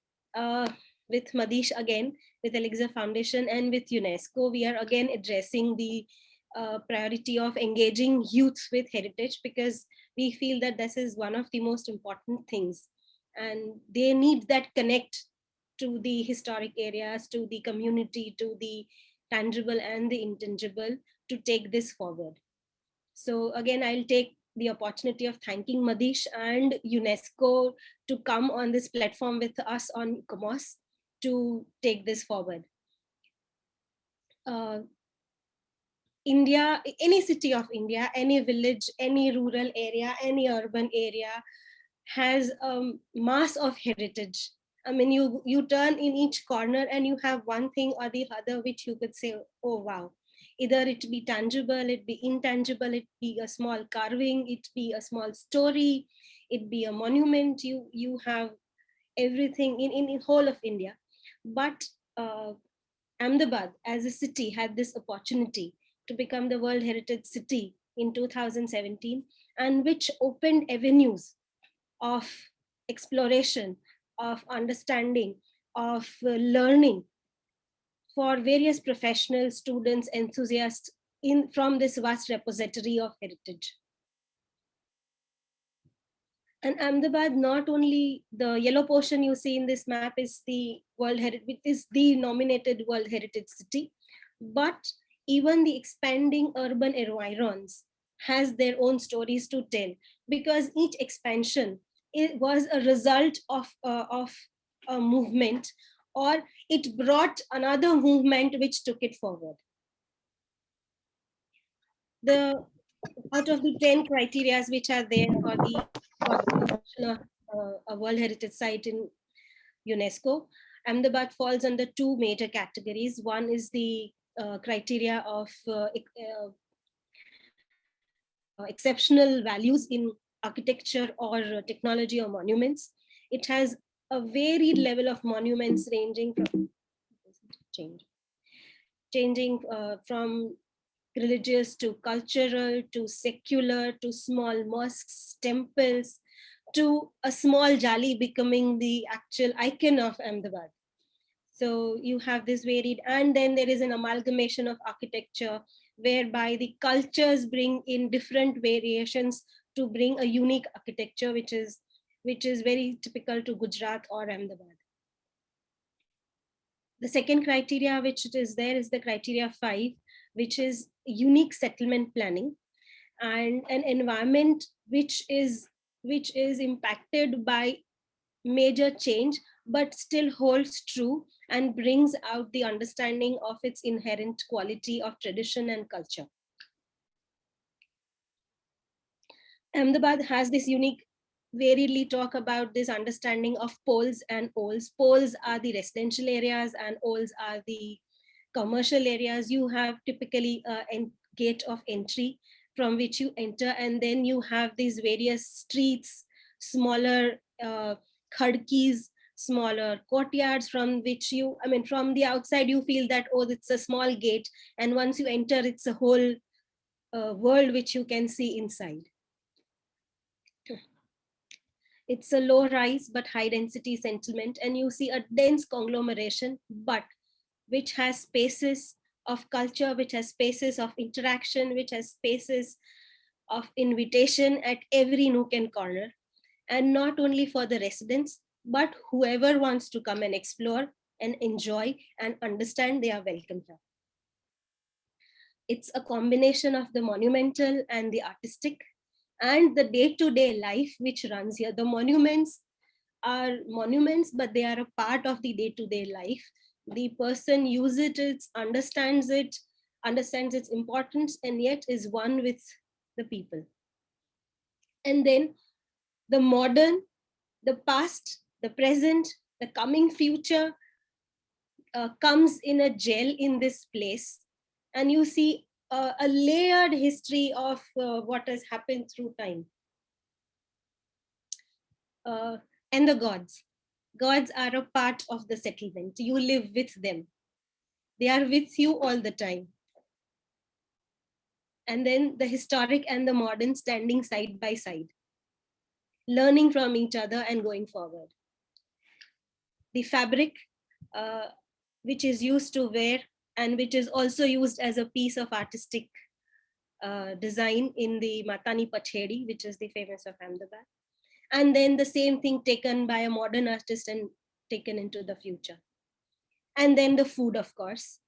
with Madish again, with Elixir Foundation and with UNESCO, we are again addressing the priority of engaging youth with heritage, because we feel that this is one of the most important things. And they need that connect to the historic areas, to the community, to the tangible and the intangible, to take this forward. So again, I'll take the opportunity of thanking Madish and UNESCO to come on this platform with us on ICOMOS to take this forward. India, any city of India, any village, any rural area, any urban area has a mass of heritage. I mean, you turn in each corner and you have one thing or the other which you could say, oh wow. Either it be tangible, it be intangible, it be a small carving, it be a small story, it be a monument. You have everything in whole of India. But Ahmedabad as a city had this opportunity to become the World Heritage City in 2017, and which opened avenues of exploration, of understanding, of learning for various professionals, students, enthusiasts from this vast repository of heritage. And Ahmedabad, not only the yellow portion you see in this map is the World Heritage, it is the nominated World Heritage City, but even the expanding urban environs has their own stories to tell, because each expansion, it was a result of a movement, or it brought another movement which took it forward. The out of the 10 criteria which are there for the a World Heritage Site in UNESCO, Ahmedabad falls under two major categories. One is the criteria of exceptional values in architecture or technology or monuments. It has a varied level of monuments ranging from from religious to cultural to secular to small mosques, temples, to a small jali becoming the actual icon of Ahmedabad. So you have this varied, and then there is an amalgamation of architecture whereby the cultures bring in different variations to bring a unique architecture, which is very typical to Gujarat or Ahmedabad. The second criteria which is there is the criteria 5, which is unique settlement planning and an environment which is impacted by major change but still holds true and brings out the understanding of its inherent quality of tradition and culture. Ahmedabad has this unique, variedly talk about this understanding of poles and oles. Poles are the residential areas and oles are the commercial areas. You have typically a gate of entry from which you enter, and then you have these various streets, smaller khadkis, smaller courtyards from which from the outside you feel that, oh, it's a small gate, and once you enter, it's a whole world which you can see inside. It's a low rise but high density settlement, and you see a dense conglomeration, but which has spaces of culture, which has spaces of interaction, which has spaces of invitation at every nook and corner. And not only for the residents, but whoever wants to come and explore and enjoy and understand, they are welcome here. It's a combination of the monumental and the artistic and the day-to-day life which runs here. The monuments are monuments, but they are a part of the day-to-day life. The person uses it, understands its importance, and yet is one with the people. And then the modern, the past, the present, the coming future comes in a gel in this place. And you see a layered history of what has happened through time. And the gods. Gods are a part of the settlement. You live with them. They are with you all the time. And then the historic and the modern standing side by side, learning from each other and going forward. The fabric, which is used to wear and which is also used as a piece of artistic design in the Matani Pachhedi, which is the famous of Ahmedabad. And then the same thing taken by a modern artist and taken into the future. And then the food, of course,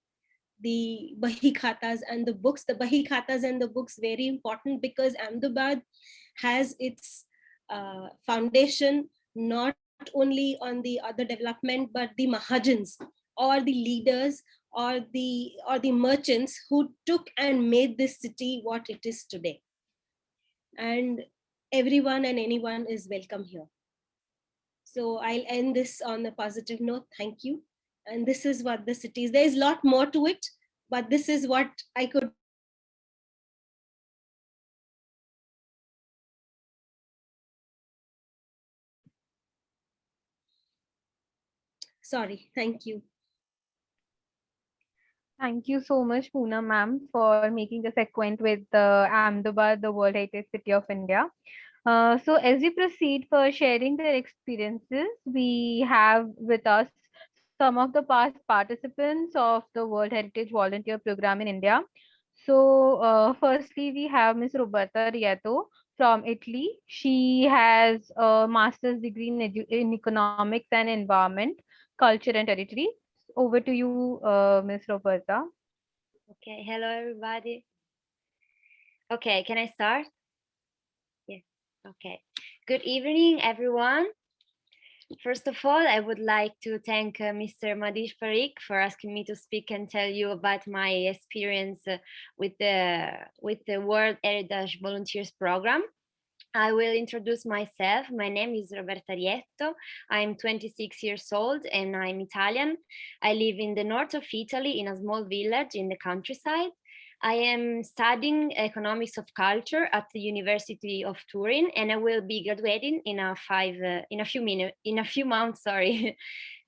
the bahi khatas and the books. The bahi khatas and the books, very important, because Ahmedabad has its foundation not only on the other development, but the Mahajans or the leaders or the merchants who took and made this city what it is today. And everyone and anyone is welcome here. So I'll end this on a positive note. Thank you. And this is what the city is. There is a lot more to it, but this is what I could. Sorry, thank you. Thank you so much, Poonam ma'am, for making us acquaint with Ahmedabad, the World Heritage City of India. So as we proceed for sharing their experiences, we have with us some of the past participants of the World Heritage Volunteer Program in India. So firstly, we have Ms. Roberta Rieto from Italy. She has a master's degree in economics and environment, culture and territory. Over to you, Ms. Roberta. Okay, hello everybody. Okay, can I start? Yes, okay. Good evening, everyone. First of all, I would like to thank Mr. Madish Parikh for asking me to speak and tell you about my experience with the World Heritage Volunteers Program. I will introduce myself. My name is Roberta Rietto. I'm 26 years old and I'm Italian. I live in the north of Italy in a small village in the countryside. I am studying economics of culture at the University of Turin, and I will be graduating in a few months. Sorry.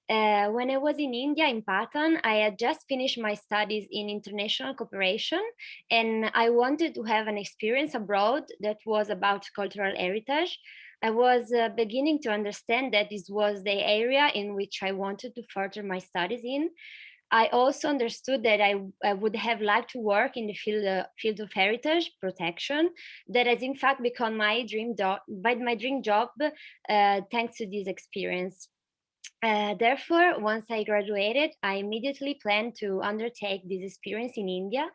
When I was in India, in Patan, I had just finished my studies in international cooperation, and I wanted to have an experience abroad that was about cultural heritage. I was beginning to understand that this was the area in which I wanted to further my studies in. I also understood that I would have liked to work in the field of heritage protection. That has in fact become my dream job, thanks to this experience. Therefore, once I graduated, I immediately planned to undertake this experience in India.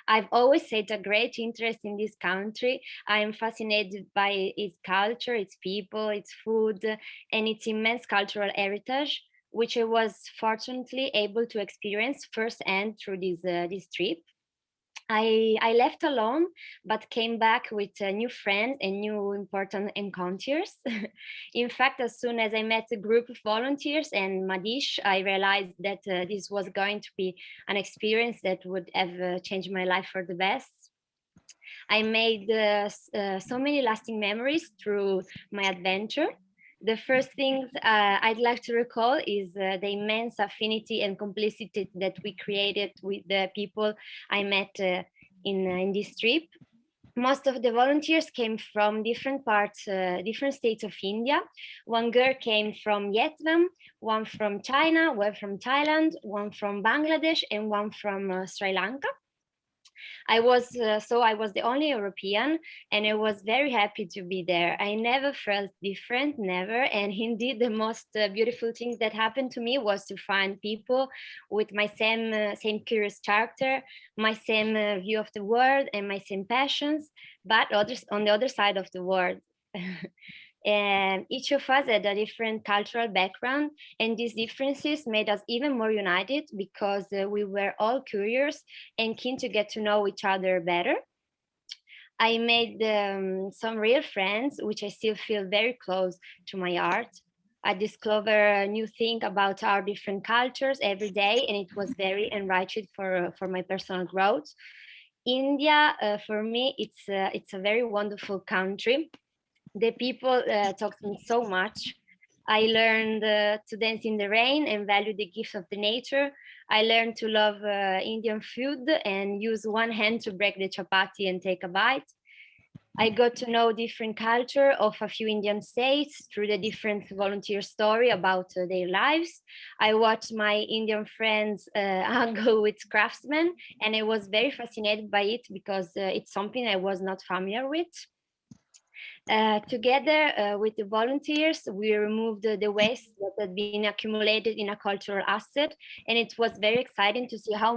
I've always had a great interest in this country. I am fascinated by its culture, its people, its food, and its immense cultural heritage, which I was fortunately able to experience firsthand through this trip. I left alone, but came back with new friends and new important encounters. In fact, as soon as I met a group of volunteers and Madish, I realized that this was going to be an experience that would have changed my life for the best. I made so many lasting memories through my adventure. The first things I'd like to recall is the immense affinity and complicity that we created with the people I met in this trip. Most of the volunteers came from different parts, different states of India. One girl came from Vietnam, one from China, one from Thailand, one from Bangladesh, and one from Sri Lanka. I was the only European, and I was very happy to be there. I never felt different, never. And indeed, the most beautiful thing that happened to me was to find people with my same curious character, my same view of the world, and my same passions, but others on the other side of the world. And each of us had a different cultural background, and these differences made us even more united because we were all curious and keen to get to know each other better. I made some real friends, which I still feel very close to my heart. I discover a new thing about our different cultures every day, and it was very enriching for my personal growth. India, for me, it's a very wonderful country. The people taught me so much. I learned to dance in the rain and value the gifts of the nature. I learned to love Indian food and use one hand to break the chapati and take a bite. I got to know different culture of a few Indian states through the different volunteer story about their lives. I watched my Indian friends go with craftsmen, and I was very fascinated by it because it's something I was not familiar with. Together with the volunteers, we removed the waste that had been accumulated in a cultural asset, and it was very exciting to see how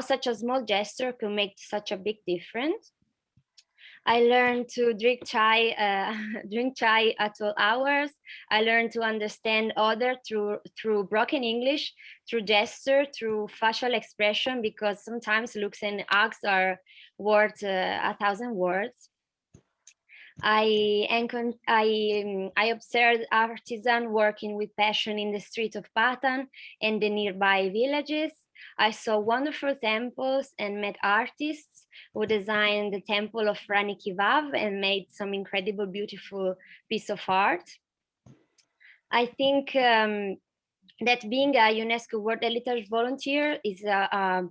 such a small gesture could make such a big difference. I learned to drink chai, drink chai at all hours. I learned to understand other through broken English, through gesture, through facial expression, because sometimes looks and acts are worth 1,000 words. I observed artisans working with passion in the streets of Patan and the nearby villages. I saw wonderful temples and met artists who designed the temple of Rani Ki Vav and made some incredible, beautiful piece of art. I think that being a UNESCO World Heritage volunteer is a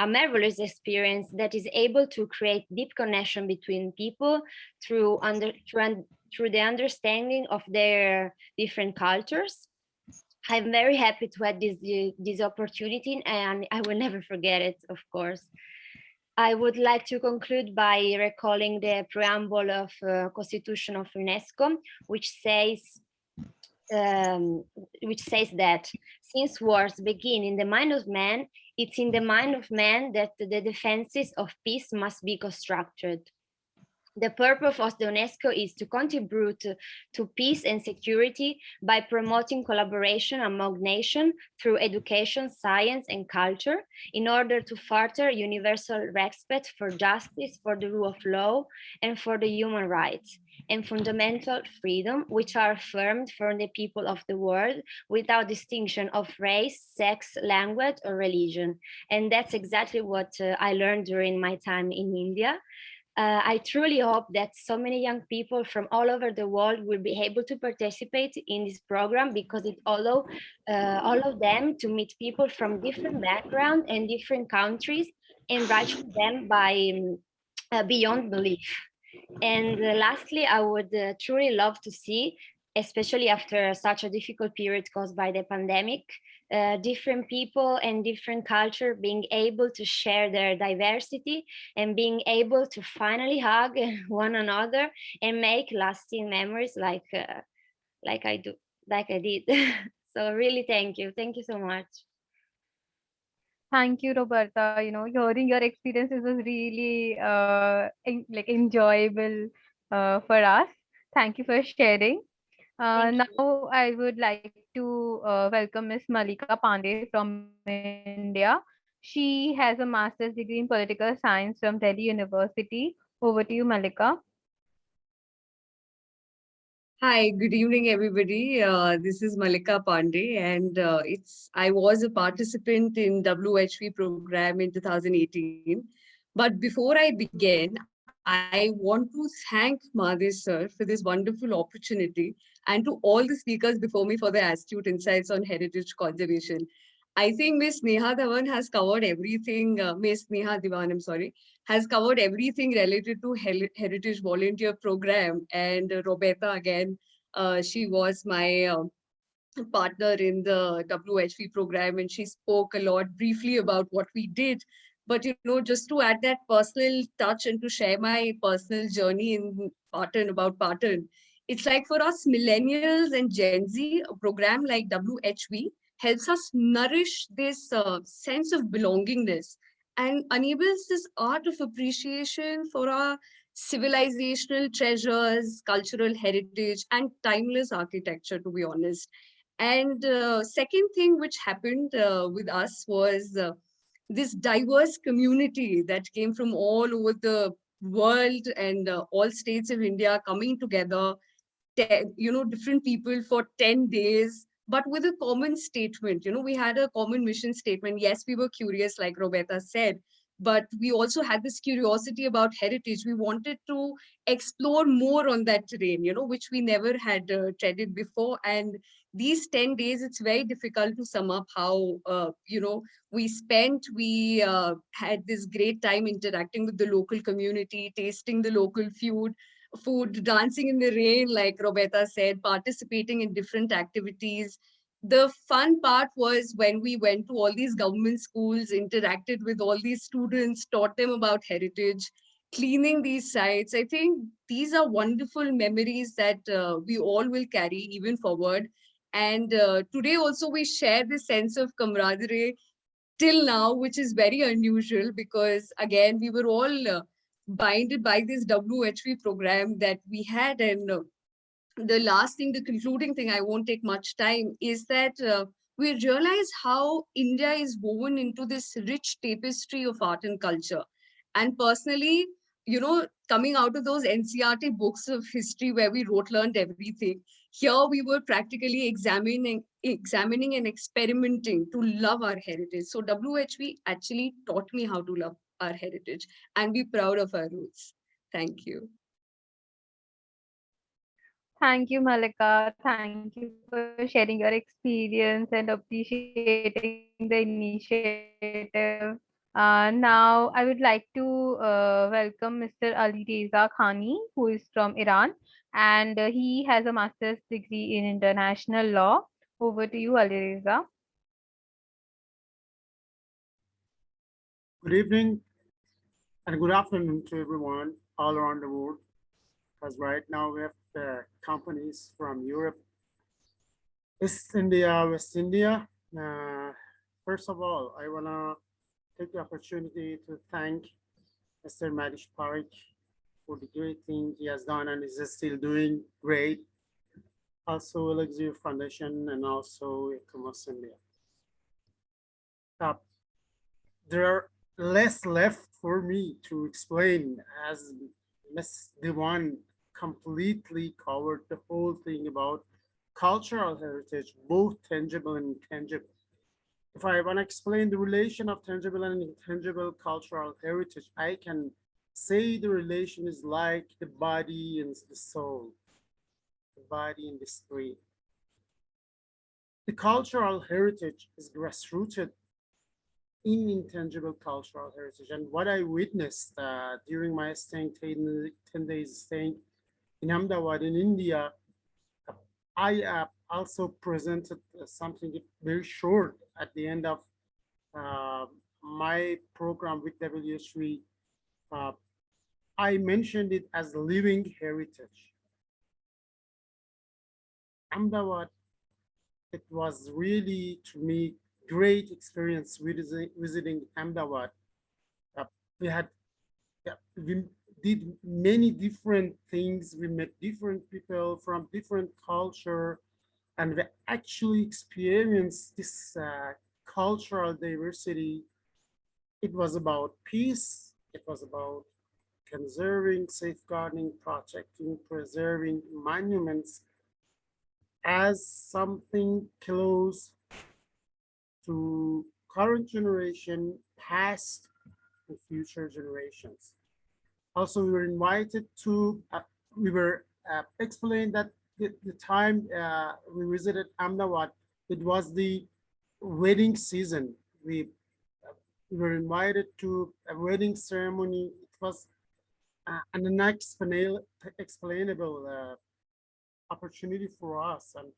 marvelous experience that is able to create deep connection between people through the understanding of their different cultures. I'm very happy to have this opportunity, and I will never forget it, of course. I would like to conclude by recalling the preamble of Constitution of UNESCO, which says that since wars begin in the mind of man, it's in the mind of man that the defenses of peace must be constructed. The purpose of the UNESCO is to contribute to peace and security by promoting collaboration among nations through education, science, and culture in order to further universal respect for justice, for the rule of law, and for the human rights and fundamental freedom, which are affirmed for the people of the world without distinction of race, sex, language, or religion. And that's exactly what I learned during my time in India. I truly hope that so many young people from all over the world will be able to participate in this program because it allows all of them to meet people from different backgrounds and different countries, enriching them by beyond belief. And lastly, I would truly love to see, especially after such a difficult period caused by the pandemic, different people and different culture being able to share their diversity and being able to finally hug one another and make lasting memories like I did. So really, thank you so much. Thank you, Roberta. Hearing your experiences was really enjoyable for us. Thank you for sharing. Thank you. Now I would like to welcome Miss Malika Pandey from India. She has a master's degree in political science from Delhi University. Over to you, Malika. Hi, good evening, everybody. This is Malika Pandey, and I was a participant in WHV program in 2018. But before I begin, I want to thank Madhesh sir for this wonderful opportunity and to all the speakers before me for their astute insights on heritage conservation. I think Miss Neha Dhawan has covered everything, Miss Neha Diwan, I'm sorry, has covered everything related to Heritage Volunteer Program. And Roberta, again, she was my partner in the WHP program, and she spoke a lot briefly about what we did. But just to add that personal touch and to share my personal journey in Patan about Patan, it's like for us millennials and Gen Z, a program like WHV helps us nourish this sense of belongingness and enables this art of appreciation for our civilizational treasures, cultural heritage, and timeless architecture, to be honest. And second thing which happened with us was this diverse community that came from all over the world and all states of India coming together, different people for 10 days, but with a common statement. We had a common mission statement. Yes, we were curious, like Roberta said, but we also had this curiosity about heritage. We wanted to explore more on that terrain, which we never had treaded before. And these 10 days, it's very difficult to sum up how, we had this great time interacting with the local community, tasting the local food, dancing in the rain, like Roberta said, participating in different activities. The fun part was when we went to all these government schools, interacted with all these students, taught them about heritage, cleaning these sites. I think these are wonderful memories that we all will carry even forward. And today also we share this sense of camaraderie till now, which is very unusual because again, we were all binded by this WHV program that we had. And the last thing, the concluding thing, I won't take much time, is that we realize how India is woven into this rich tapestry of art and culture. And personally, coming out of those NCRT books of history where we learned everything, here we were practically examining and experimenting to love our heritage. So WHV actually taught me how to love our heritage and be proud of our roots. Thank you. Thank you, Malika. Thank you for sharing your experience and appreciating the initiative. Now, I would like to welcome Mr. Ali Reza Khani, who is from Iran, and he has a master's degree in international law. Over to you, Ali Reza. Good evening and good afternoon to everyone all around the world. Because right now we have companies from Europe, East India, West India. First of all, I want to take the opportunity to thank Mr. Madish Parikh for the great thing he has done and is still doing great. Also, Elixir Foundation and also IDMS India. There are less left for me to explain, as Ms. Dewan completely covered the whole thing about cultural heritage, both tangible and intangible. If I want to explain the relation of tangible and intangible cultural heritage, I can say the relation is like the body and the soul, the body and the spirit. The cultural heritage is grassrooted in intangible cultural heritage. And what I witnessed during my staying 10 days staying in Ahmedabad in India, I also presented something very short at the end of my program with WHV. I mentioned it as living heritage. Ahmedabad, it was really, to me, great experience visiting Ahmedabad. We did many different things. We met different people from different culture, and we actually experienced this cultural diversity. It was about peace. It was about conserving, safeguarding, protecting, preserving monuments as something close to current generation, past and future generations. Also, we were invited to, we were explained that the time we visited Ahmedabad, it was the wedding season. We were invited to a wedding ceremony. It was an unexplainable opportunity for us, and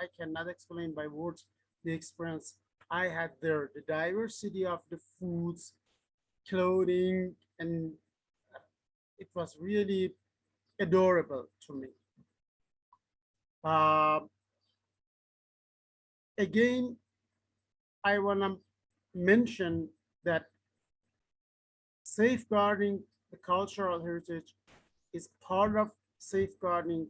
I cannot explain by words the experience I had there, the diversity of the foods, clothing, and it was really adorable to me. Again, I want to mention that safeguarding the cultural heritage is part of safeguarding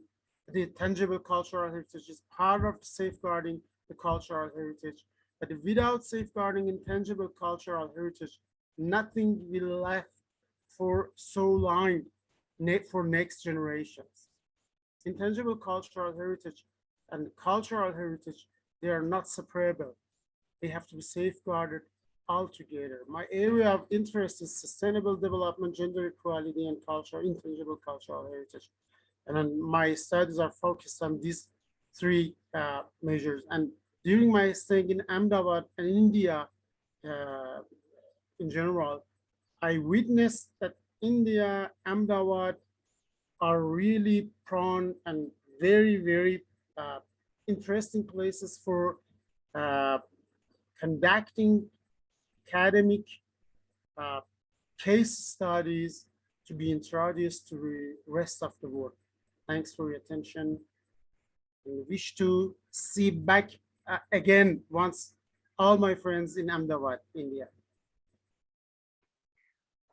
the tangible cultural heritage, is part of safeguarding the cultural heritage. But without safeguarding intangible cultural heritage, nothing will left for so long for next generations. Intangible cultural heritage and cultural heritage, they are not separable. They have to be safeguarded altogether. My area of interest is sustainable development, gender equality, and intangible cultural heritage. And then my studies are focused on these three measures. And during my stay in Ahmedabad and India in general, I witnessed that India, Ahmedabad are really prone and very, very interesting places for conducting academic case studies to be introduced to the rest of the world. Thanks for your attention. And wish to see back again once all my friends in Ahmedabad, India.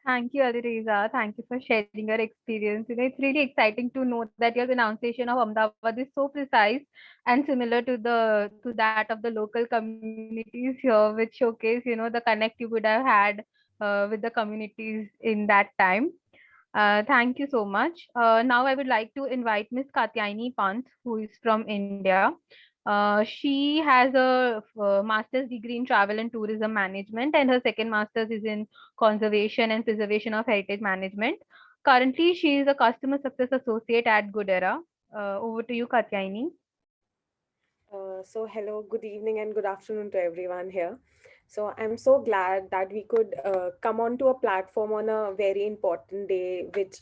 Thank you, Alireza. Thank you for sharing your experience. It's really exciting to know that your pronunciation of Ahmedabad is so precise and similar to that of the local communities here, which showcase, the connect you would have had with the communities in that time. Thank you so much. Now I would like to invite Miss Katyayani Pant, who is from India. She has a master's degree in travel and tourism management, and her second master's is in conservation and preservation of heritage management. Currently, she is a customer success associate at Goodera. Over to you, Katyayani. So hello, good evening and good afternoon to everyone here. So I'm so glad that we could come onto a platform on a very important day which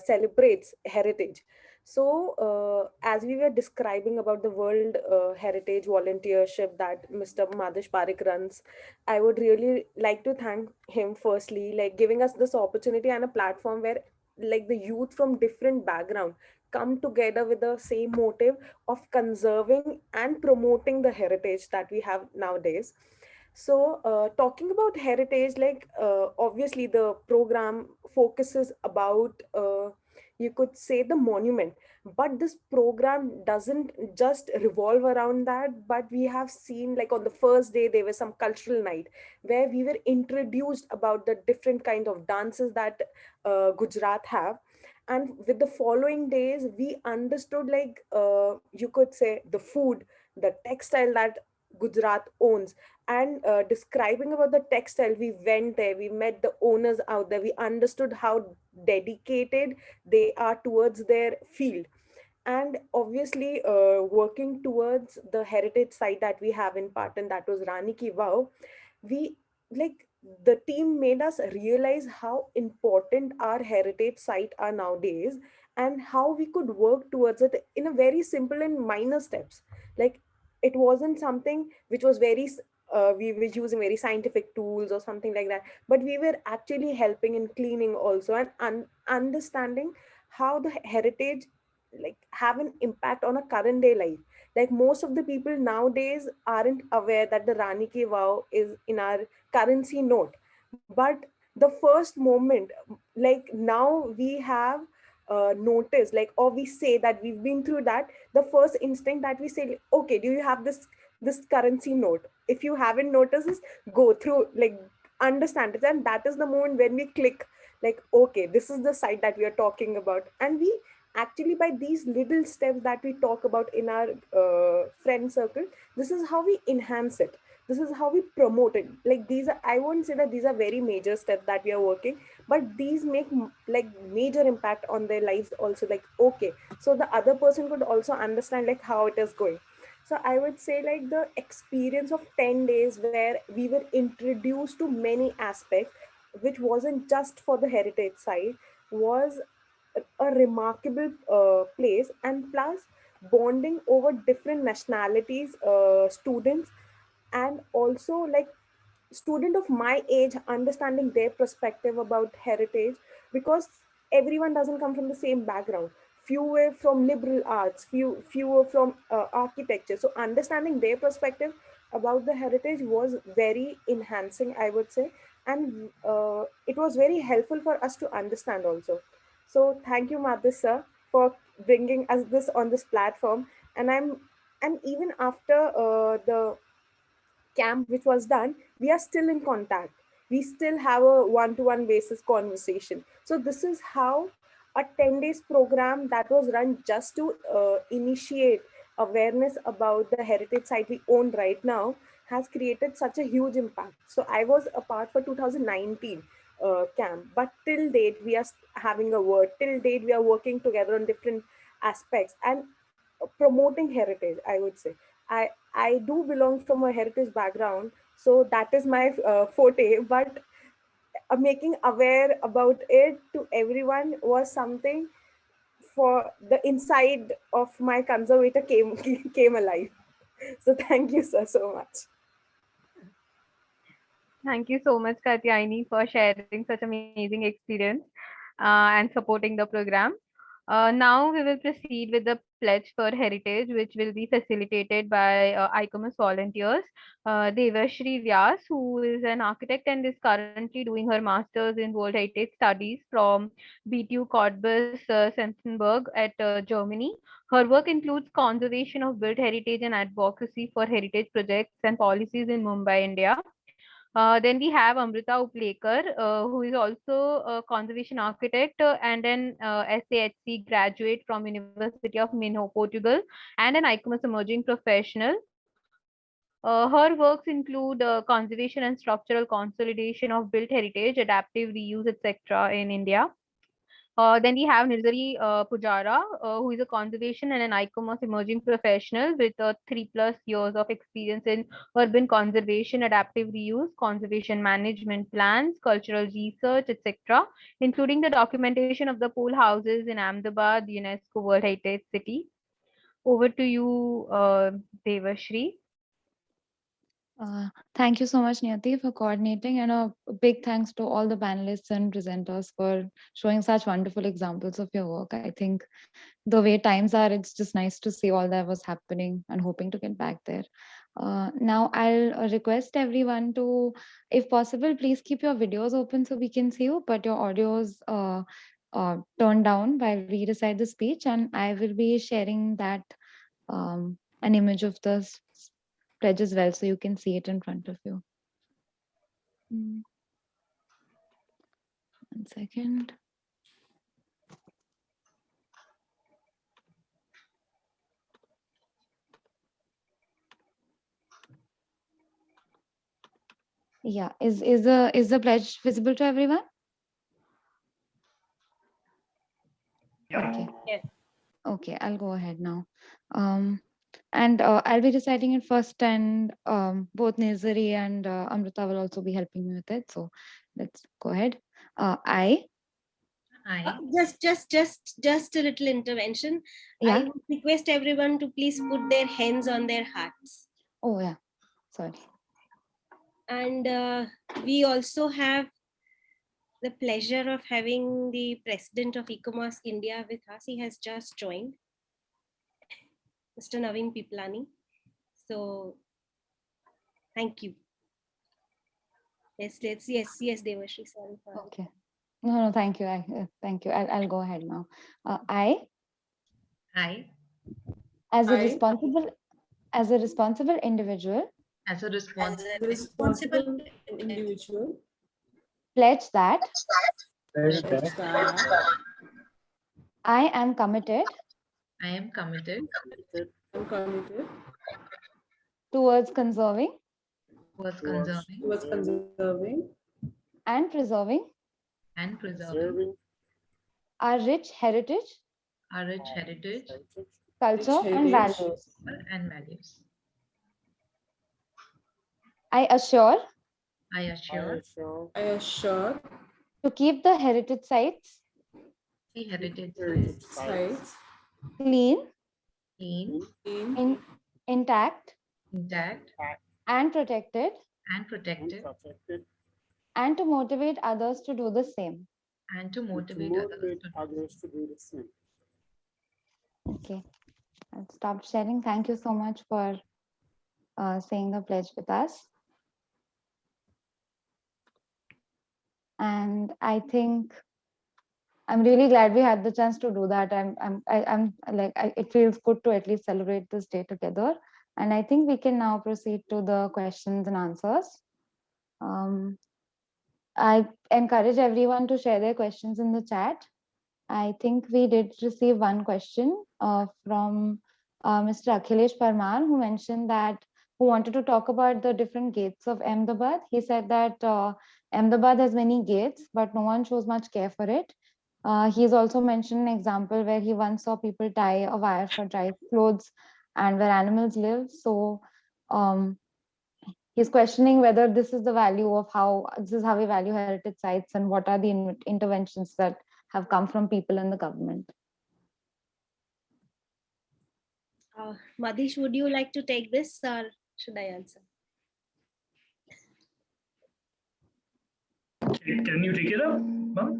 celebrates heritage. So as we were describing about the World Heritage Volunteership that Mr. Madhish Parik runs, I would really like to thank him firstly, like giving us this opportunity and a platform where like the youth from different background come together with the same motive of conserving and promoting the heritage that we have nowadays. So talking about heritage, like obviously the program focuses about you could say the monument, but this program doesn't just revolve around that. But we have seen like on the first day there was some cultural night where we were introduced about the different kind of dances that Gujarat have. And with the following days we understood like you could say the food, the textile that Gujarat owns. And describing about the textile, we went there, we met the owners out there, we understood how dedicated they are towards their field. And obviously working towards the heritage site that we have in Patan, that was Rani Ki Vav, we like the team made us realize how important our heritage site are nowadays, and how we could work towards it in a very simple and minor steps. Like it wasn't something which was we were using very scientific tools or something like that, but we were actually helping in cleaning also, and understanding how the heritage like have an impact on a current day life. Like most of the people nowadays aren't aware that the Rani Ki Vav is in our currency note. But the first moment, like now we have noticed, like, or we say that we've been through that, the first instinct that we say, like, okay, do you have this currency note? If you haven't noticed this, go through, like, understand it. And that is the moment when we click, like, okay, this is the site that we are talking about. And we actually, by these little steps that we talk about in our friend circle, this is how we enhance it, this is how we promote it. Like these are, I won't say that these are very major steps that we are working, but these make like major impact on their lives also. Like, okay, so the other person could also understand like how it is going. So I would say like the experience of 10 days where we were introduced to many aspects which wasn't just for the heritage side, was a remarkable place. And plus bonding over different nationalities, students, and also like student of my age, understanding their perspective about heritage, because everyone doesn't come from the same background. Few were from liberal arts, few were from architecture. So understanding their perspective about the heritage was very enhancing, I would say. And it was very helpful for us to understand also. So thank you, Madhus sir, for bringing us this on this platform. And even after the camp which was done, we are still in contact. We still have a one-to-one basis conversation. So this is how a 10 days program that was run just to initiate awareness about the heritage site we own right now has created such a huge impact. So I was a part for 2019 camp, but till date we are having a word. Till date we are working together on different aspects and promoting heritage, I would say. I do belong from a heritage background, so that is my forte. But making aware about it to everyone was something for the inside of my conservator came came alive. So thank you so much. Thank you so much, Katyayani, for sharing such amazing experience and supporting the program. Now we will proceed with the pledge for heritage, which will be facilitated by ICOMOS volunteers. Devashri Vyas, who is an architect and is currently doing her master's in World Heritage Studies from BTU Cottbus Sensenberg at Germany. Her work includes conservation of built heritage and advocacy for heritage projects and policies in Mumbai, India. Then we have Amrita Uplekar, who is also a conservation architect and an SAHC graduate from University of Minho, Portugal, and an ICOMOS emerging professional. Her works include conservation and structural consolidation of built heritage, adaptive reuse, etc. in India. Then we have Nirzari Pujara, who is a conservation and an ICOMOS emerging professional with 3+ years of experience in urban conservation, adaptive reuse, conservation management plans, cultural research, etc., including the documentation of the pole houses in Ahmedabad, UNESCO World Heritage City. Over to you, Devashri. Thank you so much, Niyati, for coordinating, and a big thanks to all the panelists and presenters for showing such wonderful examples of your work. I think the way times are, it's just nice to see all that was happening and hoping to get back there. Now, I'll request everyone to, if possible, please keep your videos open so we can see you, but your audios turned down while we recite the speech, and I will be sharing that an image of the pledge as well, so you can see it in front of you. 1 second. Yeah, is the pledge visible to everyone? Yeah. Okay. Yes. Okay, I'll go ahead now. And I'll be reciting it first, and both Nirzari and Amrita will also be helping me with it. So let's go ahead. I. Just a little intervention. Yeah. I would request everyone to please put their hands on their hearts. Oh yeah, sorry. And we also have the pleasure of having the president of ICOMOS India with us. He has just joined, Mr. Naveen Piplani. So thank you. Yes, Devashri, sorry for Okay. No, thank you. Thank you. I'll go ahead now. I. As a responsible individual. As a responsible individual. Pledge that. Pledge that. I am committed. I'm committed. Towards conserving. Towards conserving. And preserving. Our rich heritage. Culture and values. I assure. To keep the heritage sites. Clean. Intact. And protected. And to motivate others to do the same. Okay, I'll stop sharing. Thank you so much for saying the pledge with us. And I think I'm really glad we had the chance to do that. It feels good to at least celebrate this day together. And I think we can now proceed to the questions and answers. I encourage everyone to share their questions in the chat. I think we did receive one question from Mr. Akhilesh Parmar, who mentioned that, who wanted to talk about the different gates of Ahmedabad. He said that Ahmedabad has many gates, but no one shows much care for it. He's also mentioned an example where he once saw people tie a wire for dry clothes and where animals live. So he's questioning whether this is the value of this is how we value heritage sites, and what are the interventions that have come from people and the government. Madish, would you like to take this, or should I answer? Can you take it up? Huh?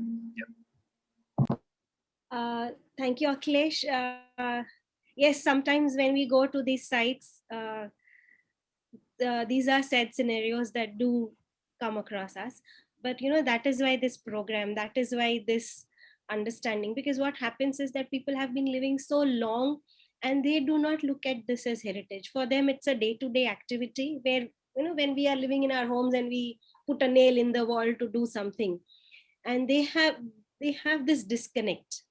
Yeah. Thank you, Akhilesh. Yes, sometimes when we go to these sites, these are sad scenarios that do come across us. But that is why this program, that is why this understanding, because what happens is that people have been living so long and they do not look at this as heritage. For them, it's a day-to-day activity where, when we are living in our homes and we put a nail in the wall to do something, and they have this disconnect.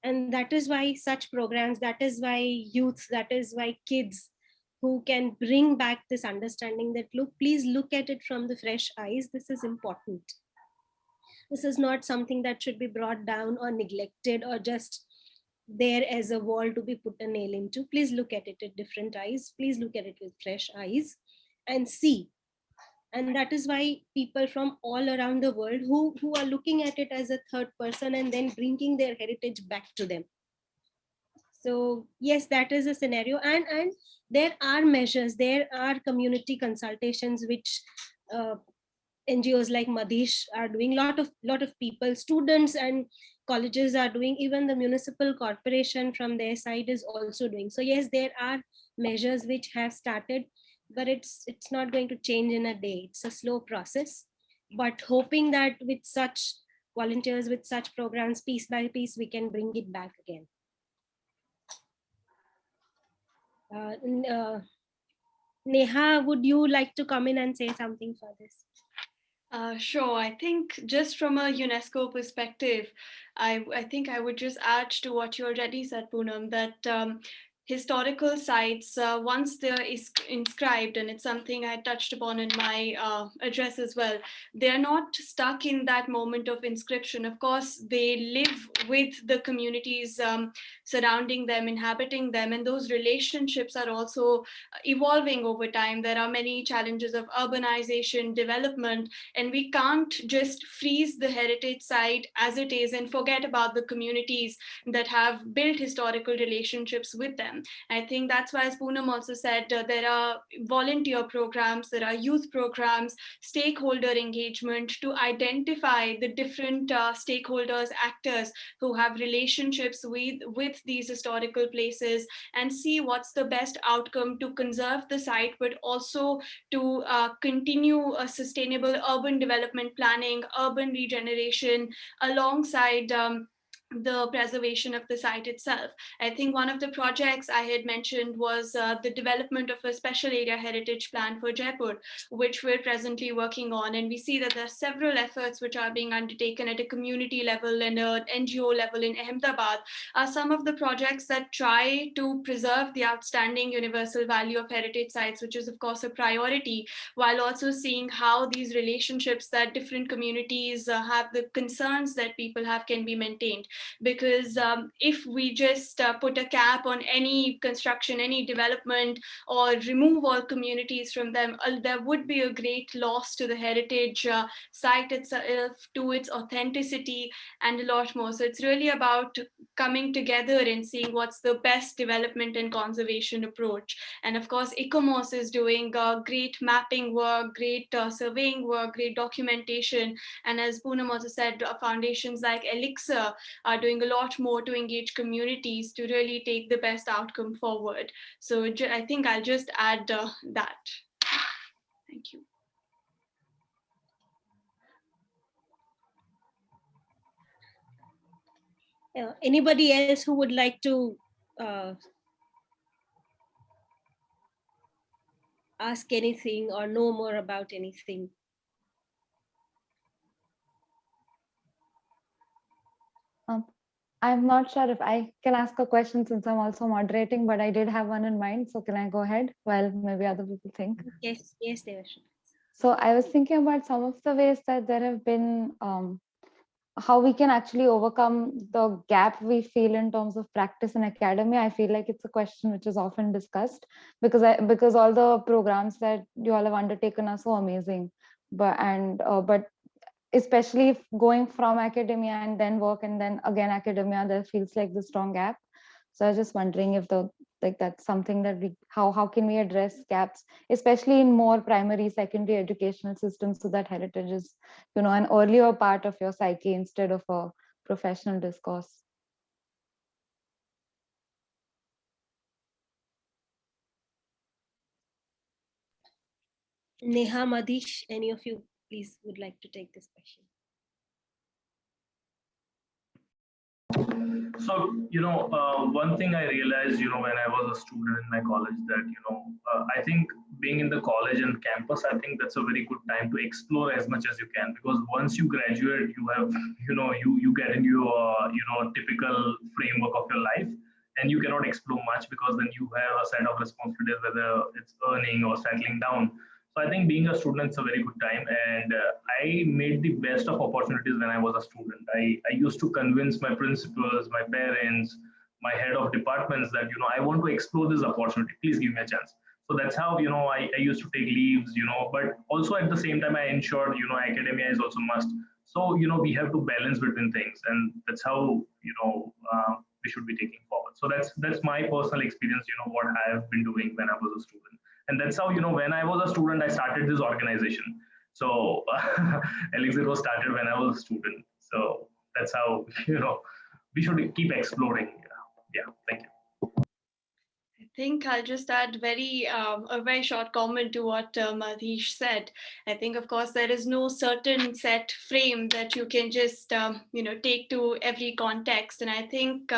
And that is why such programs, that is why youth, that is why kids who can bring back this understanding that, look, please look at it from the fresh eyes, this is important. This is not something that should be brought down or neglected or just there as a wall to be put a nail into. Please look at it with different eyes, please look at it with fresh eyes and see. And that is why people from all around the world who are looking at it as a third person and then bringing their heritage back to them. So yes, that is a scenario. And there are measures, there are community consultations which NGOs like Madish are doing. Lot of people, students and colleges are doing. Even the municipal corporation from their side is also doing. So yes, there are measures which have started, but it's not going to change in a day. It's a slow process, but hoping that with such volunteers, with such programs, piece by piece, we can bring it back again. Neha, would you like to come in and say something for this? Sure. I think just from a UNESCO perspective, I think I would just add to what you already said, Poonam, that historical sites, once they're inscribed, and it's something I touched upon in my address as well, they're not stuck in that moment of inscription. Of course, they live with the communities surrounding them, inhabiting them, and those relationships are also evolving over time. There are many challenges of urbanization, development, and we can't just freeze the heritage site as it is and forget about the communities that have built historical relationships with them. I think that's why, as Poonam also said, there are volunteer programs, there are youth programs, stakeholder engagement to identify the different stakeholders, actors who have relationships with these historical places, and see what's the best outcome to conserve the site, but also to continue a sustainable urban development planning, urban regeneration alongside the preservation of the site itself. I think one of the projects I had mentioned was the development of a special area heritage plan for Jaipur, which we're presently working on. And we see that there are several efforts which are being undertaken at a community level and an NGO level in Ahmedabad. Are some of the projects that try to preserve the outstanding universal value of heritage sites, which is of course a priority, while also seeing how these relationships that different communities have, the concerns that people have, can be maintained. Because if we just put a cap on any construction, any development, or remove all communities from them, there would be a great loss to the heritage site itself, to its authenticity, and a lot more. So it's really about coming together and seeing what's the best development and conservation approach. And of course, ICOMOS is doing great mapping work, great surveying work, great documentation. And as Poonam also said, foundations like Elixir are doing a lot more to engage communities to really take the best outcome forward. So I think I'll just add that. Thank you. Anybody else who would like to ask anything or know more about anything? I'm not sure if I can ask a question since I'm also moderating, but I did have one in mind. So can I go ahead while maybe other people think? Yes, Devash. So I was thinking about some of the ways that there have been, how we can actually overcome the gap we feel in terms of practice in academia. I feel like it's a question which is often discussed because all the programs that you all have undertaken are so amazing, but especially if going from academia and then work and then again academia, there feels like the strong gap. So I was just wondering if that's something that how can we address gaps, especially in more primary, secondary educational systems, so that heritage is, an earlier part of your psyche instead of a professional discourse. Neha, Madish, any of you please would like to take this question? So, one thing I realized, when I was a student in my college that, I think being in the college and campus, I think that's a very good time to explore as much as you can, because once you graduate, you have, you get into your, typical framework of your life, and you cannot explore much because then you have a set of responsibilities, whether it's earning or settling down. So I think being a student is a very good time, and I made the best of opportunities when I was a student. I used to convince my principals, my parents, my head of departments that I want to explore this opportunity. Please give me a chance. So that's how I used to take leaves, but also at the same time I ensured academia is also must. So we have to balance between things, and that's how we should be taking forward. So that's my personal experience. What I have been doing when I was a student, and that's how when I was a student I started this organization. So Elixir was started when I was a student. So that's how we should keep exploring. Yeah, thank you. I think I'll just add a very short comment to what Madhish said. I think, of course, there is no certain set frame that you can just take to every context, and I think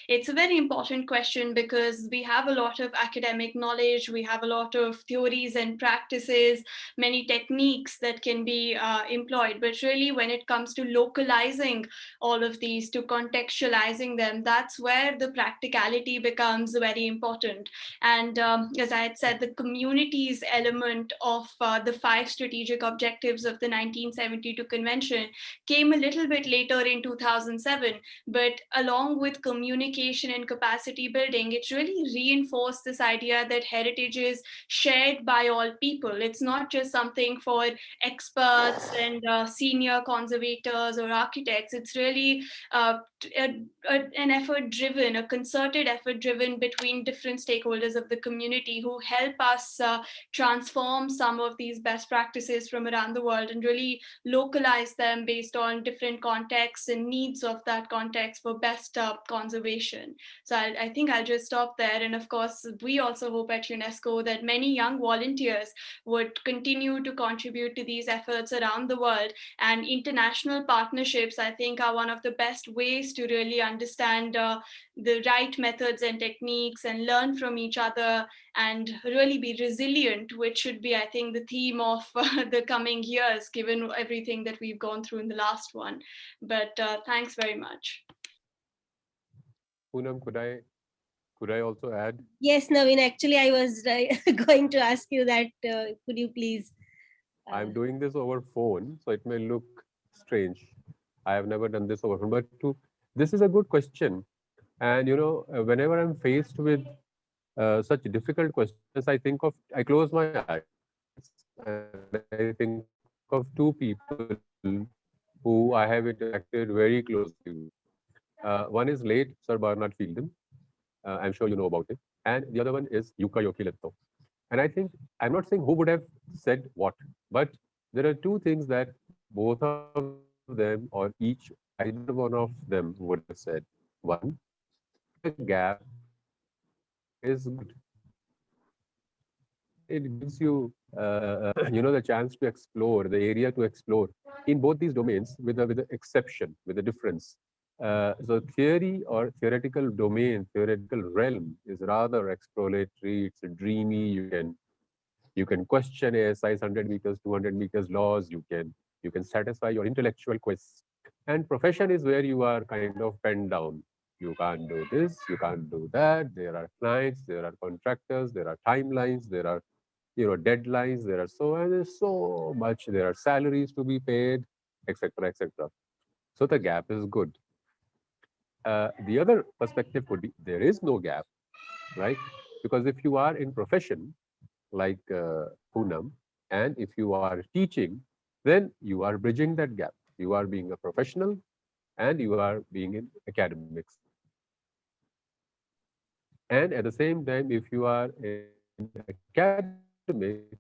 it's a very important question because we have a lot of academic knowledge, we have a lot of theories and practices, many techniques that can be employed, but really when it comes to localizing all of these, to contextualizing them, that's where the practicality becomes very important. And as I had said, the communities element of the 5 strategic objectives of the 1972 convention came a little bit later in 2007. But along with communication and capacity building, it really reinforced this idea that heritage is shared by all people. It's not just something for experts and senior conservators or architects. It's really an effort driven, a concerted effort driven between different stakeholders of the community who help us transform some of these best practices from around the world and really localize them based on different contexts and needs of that context for best conservation. So I think I'll just stop there. And of course, we also hope at UNESCO that many young volunteers would continue to contribute to these efforts around the world. And international partnerships, I think, are one of the best ways to really understand the right methods and techniques and learn from each other and really be resilient, which should be, I think, the theme of the coming years, given everything that we've gone through in the last one. But thanks very much. Poonam, could I also add? Yes, Naveen, actually I was going to ask you that, could you please? I'm doing this over phone, so it may look strange. I have never done this over phone, but this is a good question. And whenever I'm faced with such difficult questions, I close my eyes and I think of two people who I have interacted very closely with. One is late Sir Bernard Fielden. I'm sure you know about it. And the other one is Yuka Yokiletto. And I think, I'm not saying who would have said what, but there are two things that both of them or either one of them would have said. One, the gap is good. It gives you, the chance to explore, the area to explore in both these domains with the exception, with a difference. So theory or theoretical domain, theoretical realm is rather exploratory. It's a dreamy. You can question ASI's 100 meters, 200 meters laws. You can satisfy your intellectual quests. And profession is where you are kind of penned down. You can't do this, you can't do that. There are clients, there are contractors, there are timelines, there are deadlines. There's so much. There are salaries to be paid, etc., etc. So the gap is good. The other perspective could be there is no gap, right? Because if you are in profession like Poonam, and if you are teaching, then you are bridging that gap. You are being a professional and you are being in academics. And at the same time, if you are in academics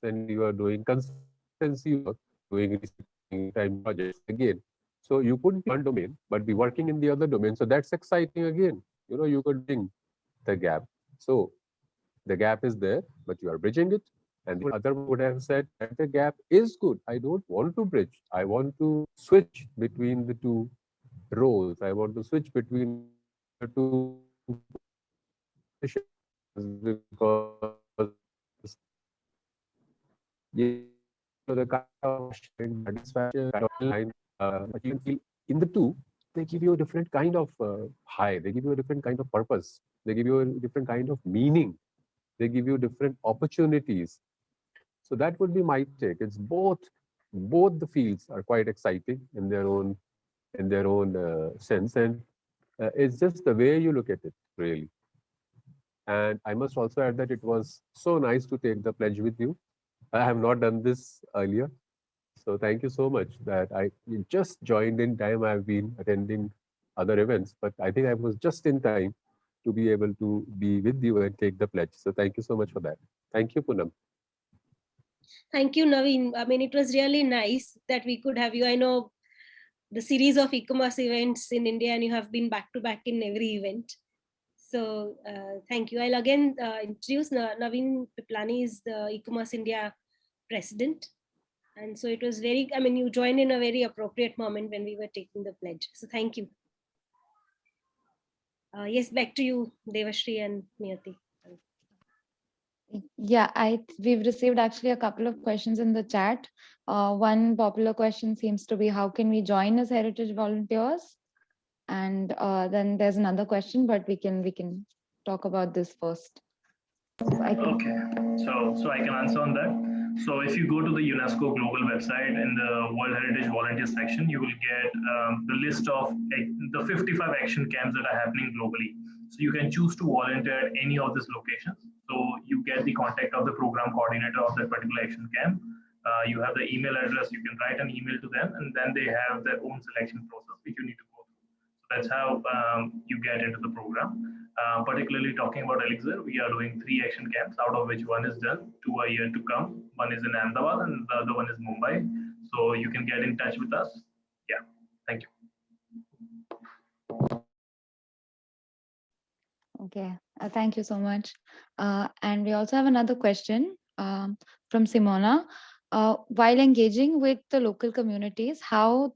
and you are doing consultancy work, doing research, doing time projects again, so you could be one domain, but be working in the other domain. So that's exciting again. You could bring the gap. So the gap is there, but you are bridging it. And the other would have said that the gap is good. I don't want to bridge. I want to switch between the two roles. I want to switch between the two because the kind of satisfaction, kind of line, you can feel in the two, they give you a different kind of high. They give you a different kind of purpose. They give you a different kind of meaning. They give you different opportunities. So that would be my take. It's both the fields are quite exciting in their own sense, and it's just the way you look at it, really. And I must also add that it was so nice to take the pledge with you. I have not done this earlier. So thank you so much that I just joined in time. I've been attending other events, but I think I was just in time to be able to be with you and take the pledge. So thank you so much for that. Thank you, Poonam. Thank you, Naveen. I mean, it was really nice that we could have you. I know the series of e-commerce events in India, and you have been back to back in every event. So thank you. I'll again introduce Naveen Piplani is the e-commerce India president. And so it was very, I mean, you joined in a very appropriate moment when we were taking the pledge. So thank you. Yes, back to you, Devashri and Niyati. Yeah, we've received actually a couple of questions in the chat. One popular question seems to be, how can we join as heritage volunteers? And then there's another question, but we can talk about this first. Okay, so I can answer on that. So if you go to the UNESCO global website in the World Heritage Volunteer section, you will get the list of the 55 action camps that are happening globally. So you can choose to volunteer at any of these locations. So you get the contact of the program coordinator of that particular action camp. You have the email address, you can write an email to them, and then they have their own selection process, which you need to go through. So that's how you get into the program. Particularly talking about Elixir, we are doing 3 action camps, out of which one is done, 2 are yet to come. One is in Ahmedabad and the other one is Mumbai. So you can get in touch with us. Yeah, thank you. Okay, thank you so much. And we also have another question from Simona. While engaging with the local communities, how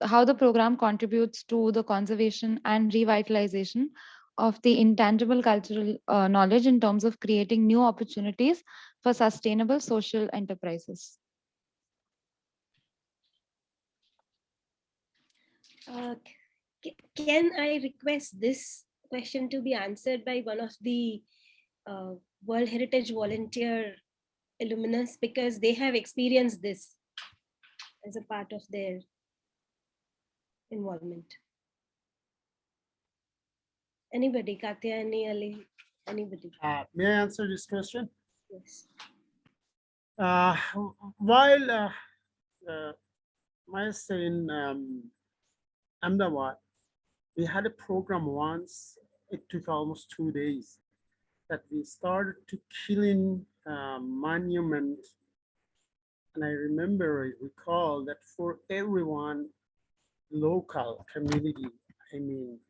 the program contributes to the conservation and revitalization of the intangible cultural knowledge in terms of creating new opportunities for sustainable social enterprises. Can I request this question to be answered by one of the World Heritage Volunteer alumnus, because they have experienced this as a part of their involvement? Anybody, Katya, Ali, anybody? May I answer this question? Yes. While my stay in Ahmedabad, we had a program once. It took almost 2 days that we started to killing monument. And I recall that for everyone, local community, I mean,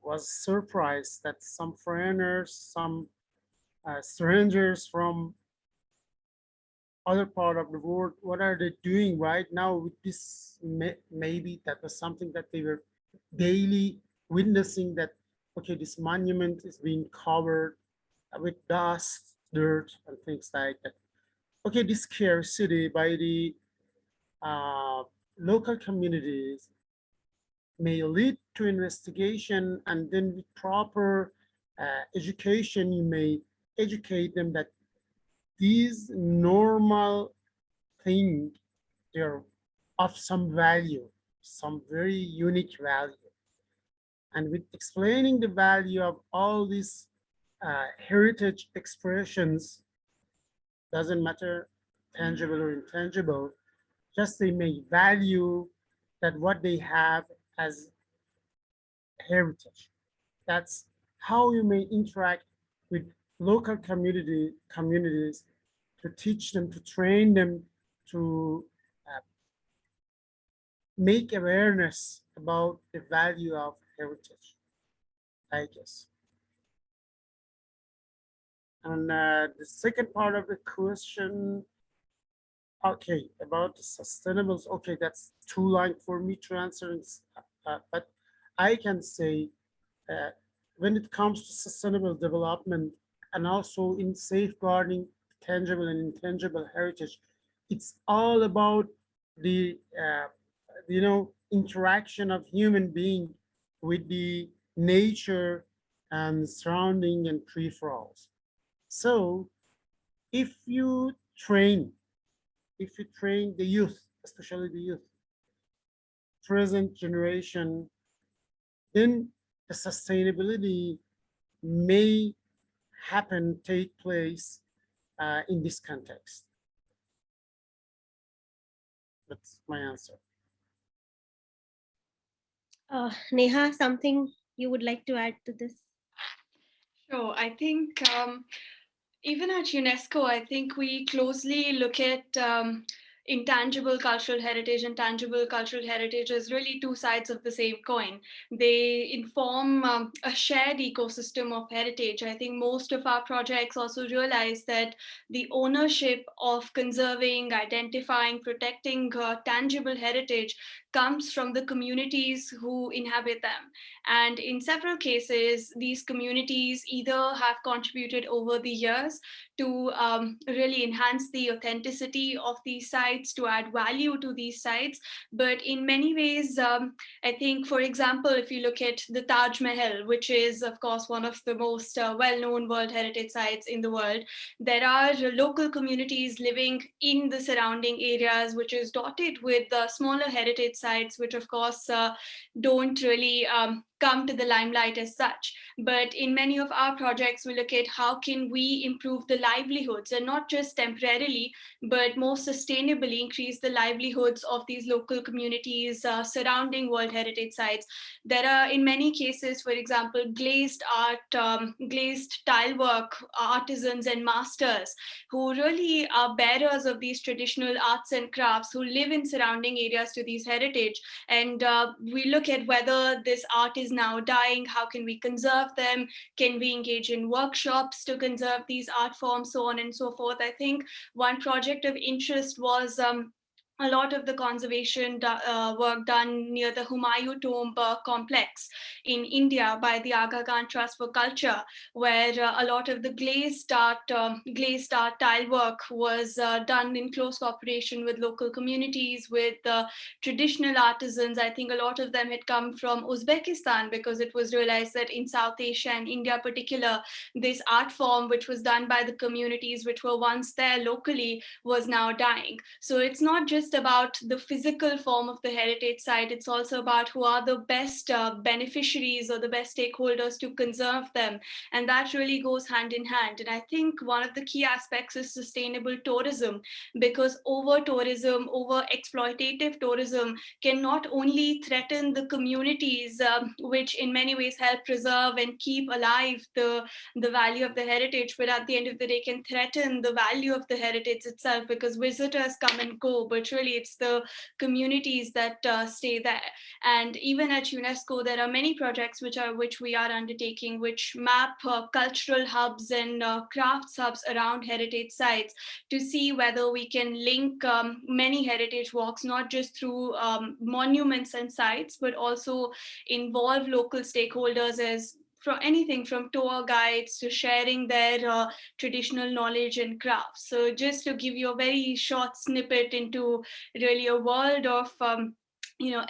was surprised that some foreigners, some strangers from other part of the world, what are they doing right now with this? Maybe that was something that they were daily witnessing, that, okay, this monument is being covered with dust, dirt, and things like that. Okay, this care city by the local communities may lead to investigation, and then with proper education, you may educate them that these normal things, they're of some value, some very unique value. And with explaining the value of all these heritage expressions, doesn't matter tangible or intangible, just they may value that what they have as heritage. That's how you may interact with local communities to teach them, to train them, to make awareness about the value of heritage, I guess. And the second part of the question, okay, about the sustainables. Okay, that's too long for me to answer, but I can say when it comes to sustainable development and also in safeguarding tangible and intangible heritage, it's all about the interaction of human being with the nature and surrounding and peripherals. So if you train, the youth, especially the youth, present generation, then the sustainability may take place in this context. That's my answer. Neha, something you would like to add to this? Sure. I think even at UNESCO, I think we closely look at intangible cultural heritage and tangible cultural heritage as really two sides of the same coin. They inform a shared ecosystem of heritage. I think most of our projects also realize that the ownership of conserving, identifying, protecting tangible heritage comes from the communities who inhabit them. And in several cases, these communities either have contributed over the years to really enhance the authenticity of these sites, to add value to these sites. But in many ways, I think, for example, if you look at the Taj Mahal, which is, of course, one of the most well-known World Heritage Sites in the world, there are local communities living in the surrounding areas, which is dotted with smaller heritage sites, which, of course, don't really come to the limelight as such. But in many of our projects, we look at how can we improve the livelihoods, and not just temporarily, but more sustainably increase the livelihoods of these local communities surrounding World Heritage Sites. There are, in many cases, for example, glazed art, glazed tile work artisans and masters who really are bearers of these traditional arts and crafts, who live in surrounding areas to these heritage. And we look at whether this art is now dying, how can we conserve them, can we engage in workshops to conserve these art forms, so on and so forth. I think one project of interest was a lot of the conservation work done near the Humayun Tomb complex in India by the Aga Khan Trust for Culture, where a lot of the glazed art tile work was done in close cooperation with local communities, with traditional artisans. I think a lot of them had come from Uzbekistan, because it was realized that in South Asia and India in particular, this art form, which was done by the communities which were once there locally, was now dying. So it's not just about the physical form of the heritage site, it's also about who are the best beneficiaries or the best stakeholders to conserve them. And that really goes hand in hand. And I think one of the key aspects is sustainable tourism, because over tourism, over exploitative tourism can not only threaten the communities, which in many ways help preserve and keep alive the value of the heritage, but at the end of the day can threaten the value of the heritage itself, because visitors come and go, but really it's the communities that stay there. And even at UNESCO, there are many projects which we are undertaking, which map cultural hubs and crafts hubs around heritage sites, to see whether we can link many heritage walks, not just through monuments and sites, but also involve local stakeholders, as from anything from tour guides to sharing their traditional knowledge and crafts. So just to give you a very short snippet into really a world of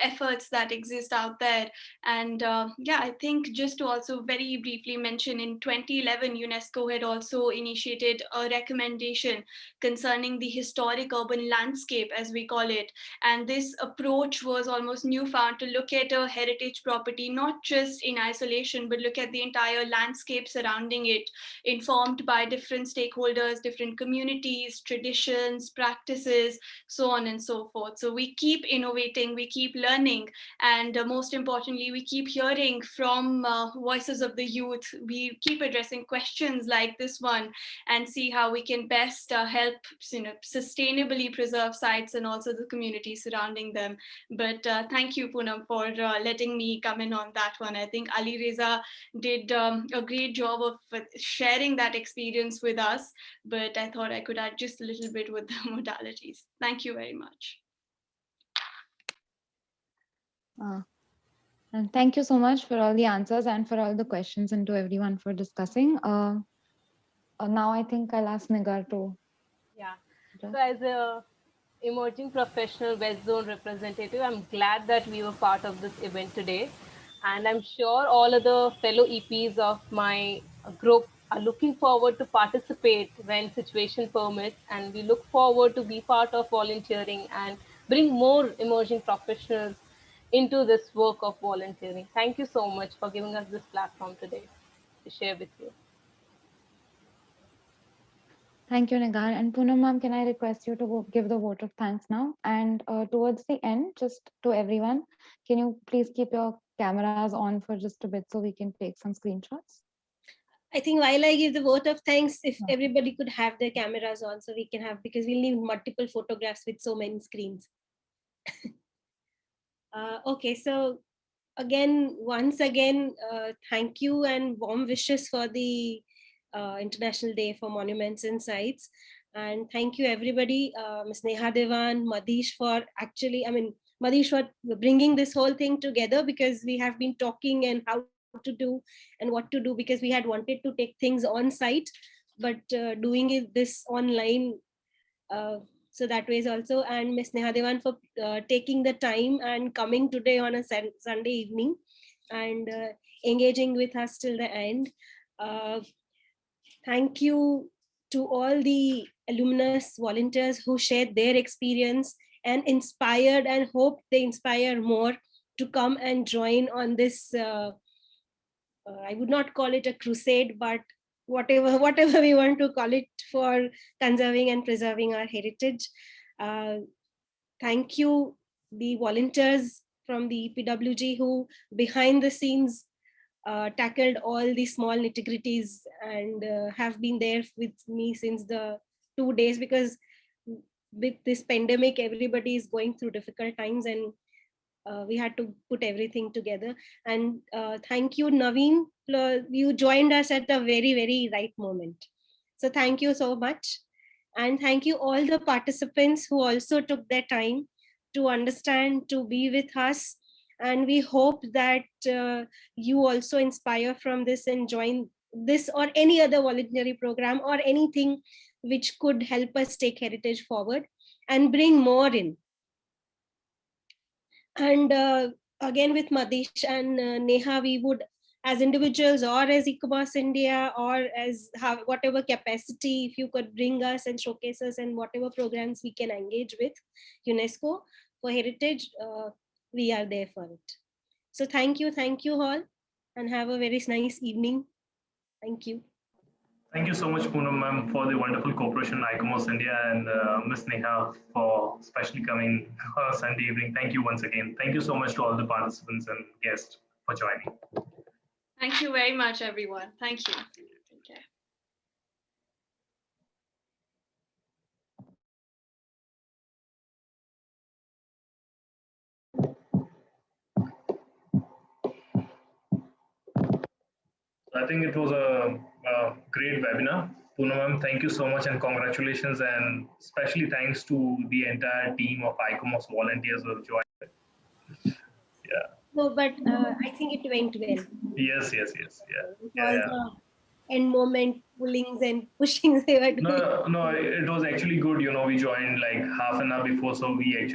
efforts that exist out there. And yeah, I think just to also very briefly mention, in 2011 UNESCO had also initiated a recommendation concerning the historic urban landscape, as we call it. And this approach was almost newfound, to look at a heritage property not just in isolation, but look at the entire landscape surrounding it, informed by different stakeholders, different communities, traditions, practices, so on and so forth. So we keep innovating, we keep learning, and most importantly, we keep hearing from voices of the youth. We keep addressing questions like this one and see how we can best help sustainably preserve sites and also the community surrounding them. But thank you, Poonam, for letting me come in on that one. I think Ali Reza did a great job of sharing that experience with us, but I thought I could add just a little bit with the modalities. Thank you very much. And thank you so much for all the answers and for all the questions, and to everyone for discussing. Now I think I'll ask Nigar to. Yeah. So as a emerging professional West Zone representative, I'm glad that we were part of this event today. And I'm sure all other fellow EPs of my group are looking forward to participate when situation permits. And we look forward to be part of volunteering and bring more emerging professionals into this work of volunteering. Thank you so much for giving us this platform today to share with you. Thank you, Nigar. And Poonam ma'am, can I request you to give the vote of thanks now? And towards the end, just to everyone, can you please keep your cameras on for just a bit so we can take some screenshots? I think while I give the vote of thanks, if everybody could have their cameras on, so we can have, because we'll need multiple photographs with so many screens. Okay, so once again, thank you and warm wishes for the International Day for Monuments and Sites. And thank you everybody, Ms. Neha Devan, Madish for Madish for bringing this whole thing together, because we have been talking and how to do and what to do, because we had wanted to take things on site, but doing this online. So that way is also, and Ms. Neha Devan for taking the time and coming today on a Sunday evening and engaging with us till the end. Thank you to all the alumnus volunteers who shared their experience and inspired, and hope they inspire more to come and join on this. I would not call it a crusade, but whatever we want to call it, for conserving and preserving our heritage. Thank you, the volunteers from the EPWG who behind the scenes tackled all the small nitty-gritties and have been there with me since the 2 days, because with this pandemic, everybody is going through difficult times, and we had to put everything together. And thank you, Naveen. You joined us at a very, very right moment. So thank you so much. And thank you all the participants who also took their time to understand, to be with us. And we hope that you also inspire from this and join this or any other voluntary program or anything which could help us take heritage forward and bring more in. And again, with Madish and Neha, we would, as individuals or as ICMOS India, or as whatever capacity, if you could bring us and showcase us and whatever programs we can engage with UNESCO for heritage, we are there for it. So thank you all, and have a very nice evening. Thank you. Thank you so much, Poonam ma'am, for the wonderful cooperation, ICMOS India, and Ms. Neha for especially coming Sunday evening. Thank you once again. Thank you so much to all the participants and guests for joining. Thank you very much, everyone. Thank you. Take care. I think it was a great webinar. Poonam ma'am, thank you so much and congratulations, and especially thanks to the entire team of ICMOS volunteers who have joined. Yeah. No, but I think it went well. Yes. Yeah. End moment pullings and pushings they were doing. No, it was actually good. We joined like half an hour before, so we actually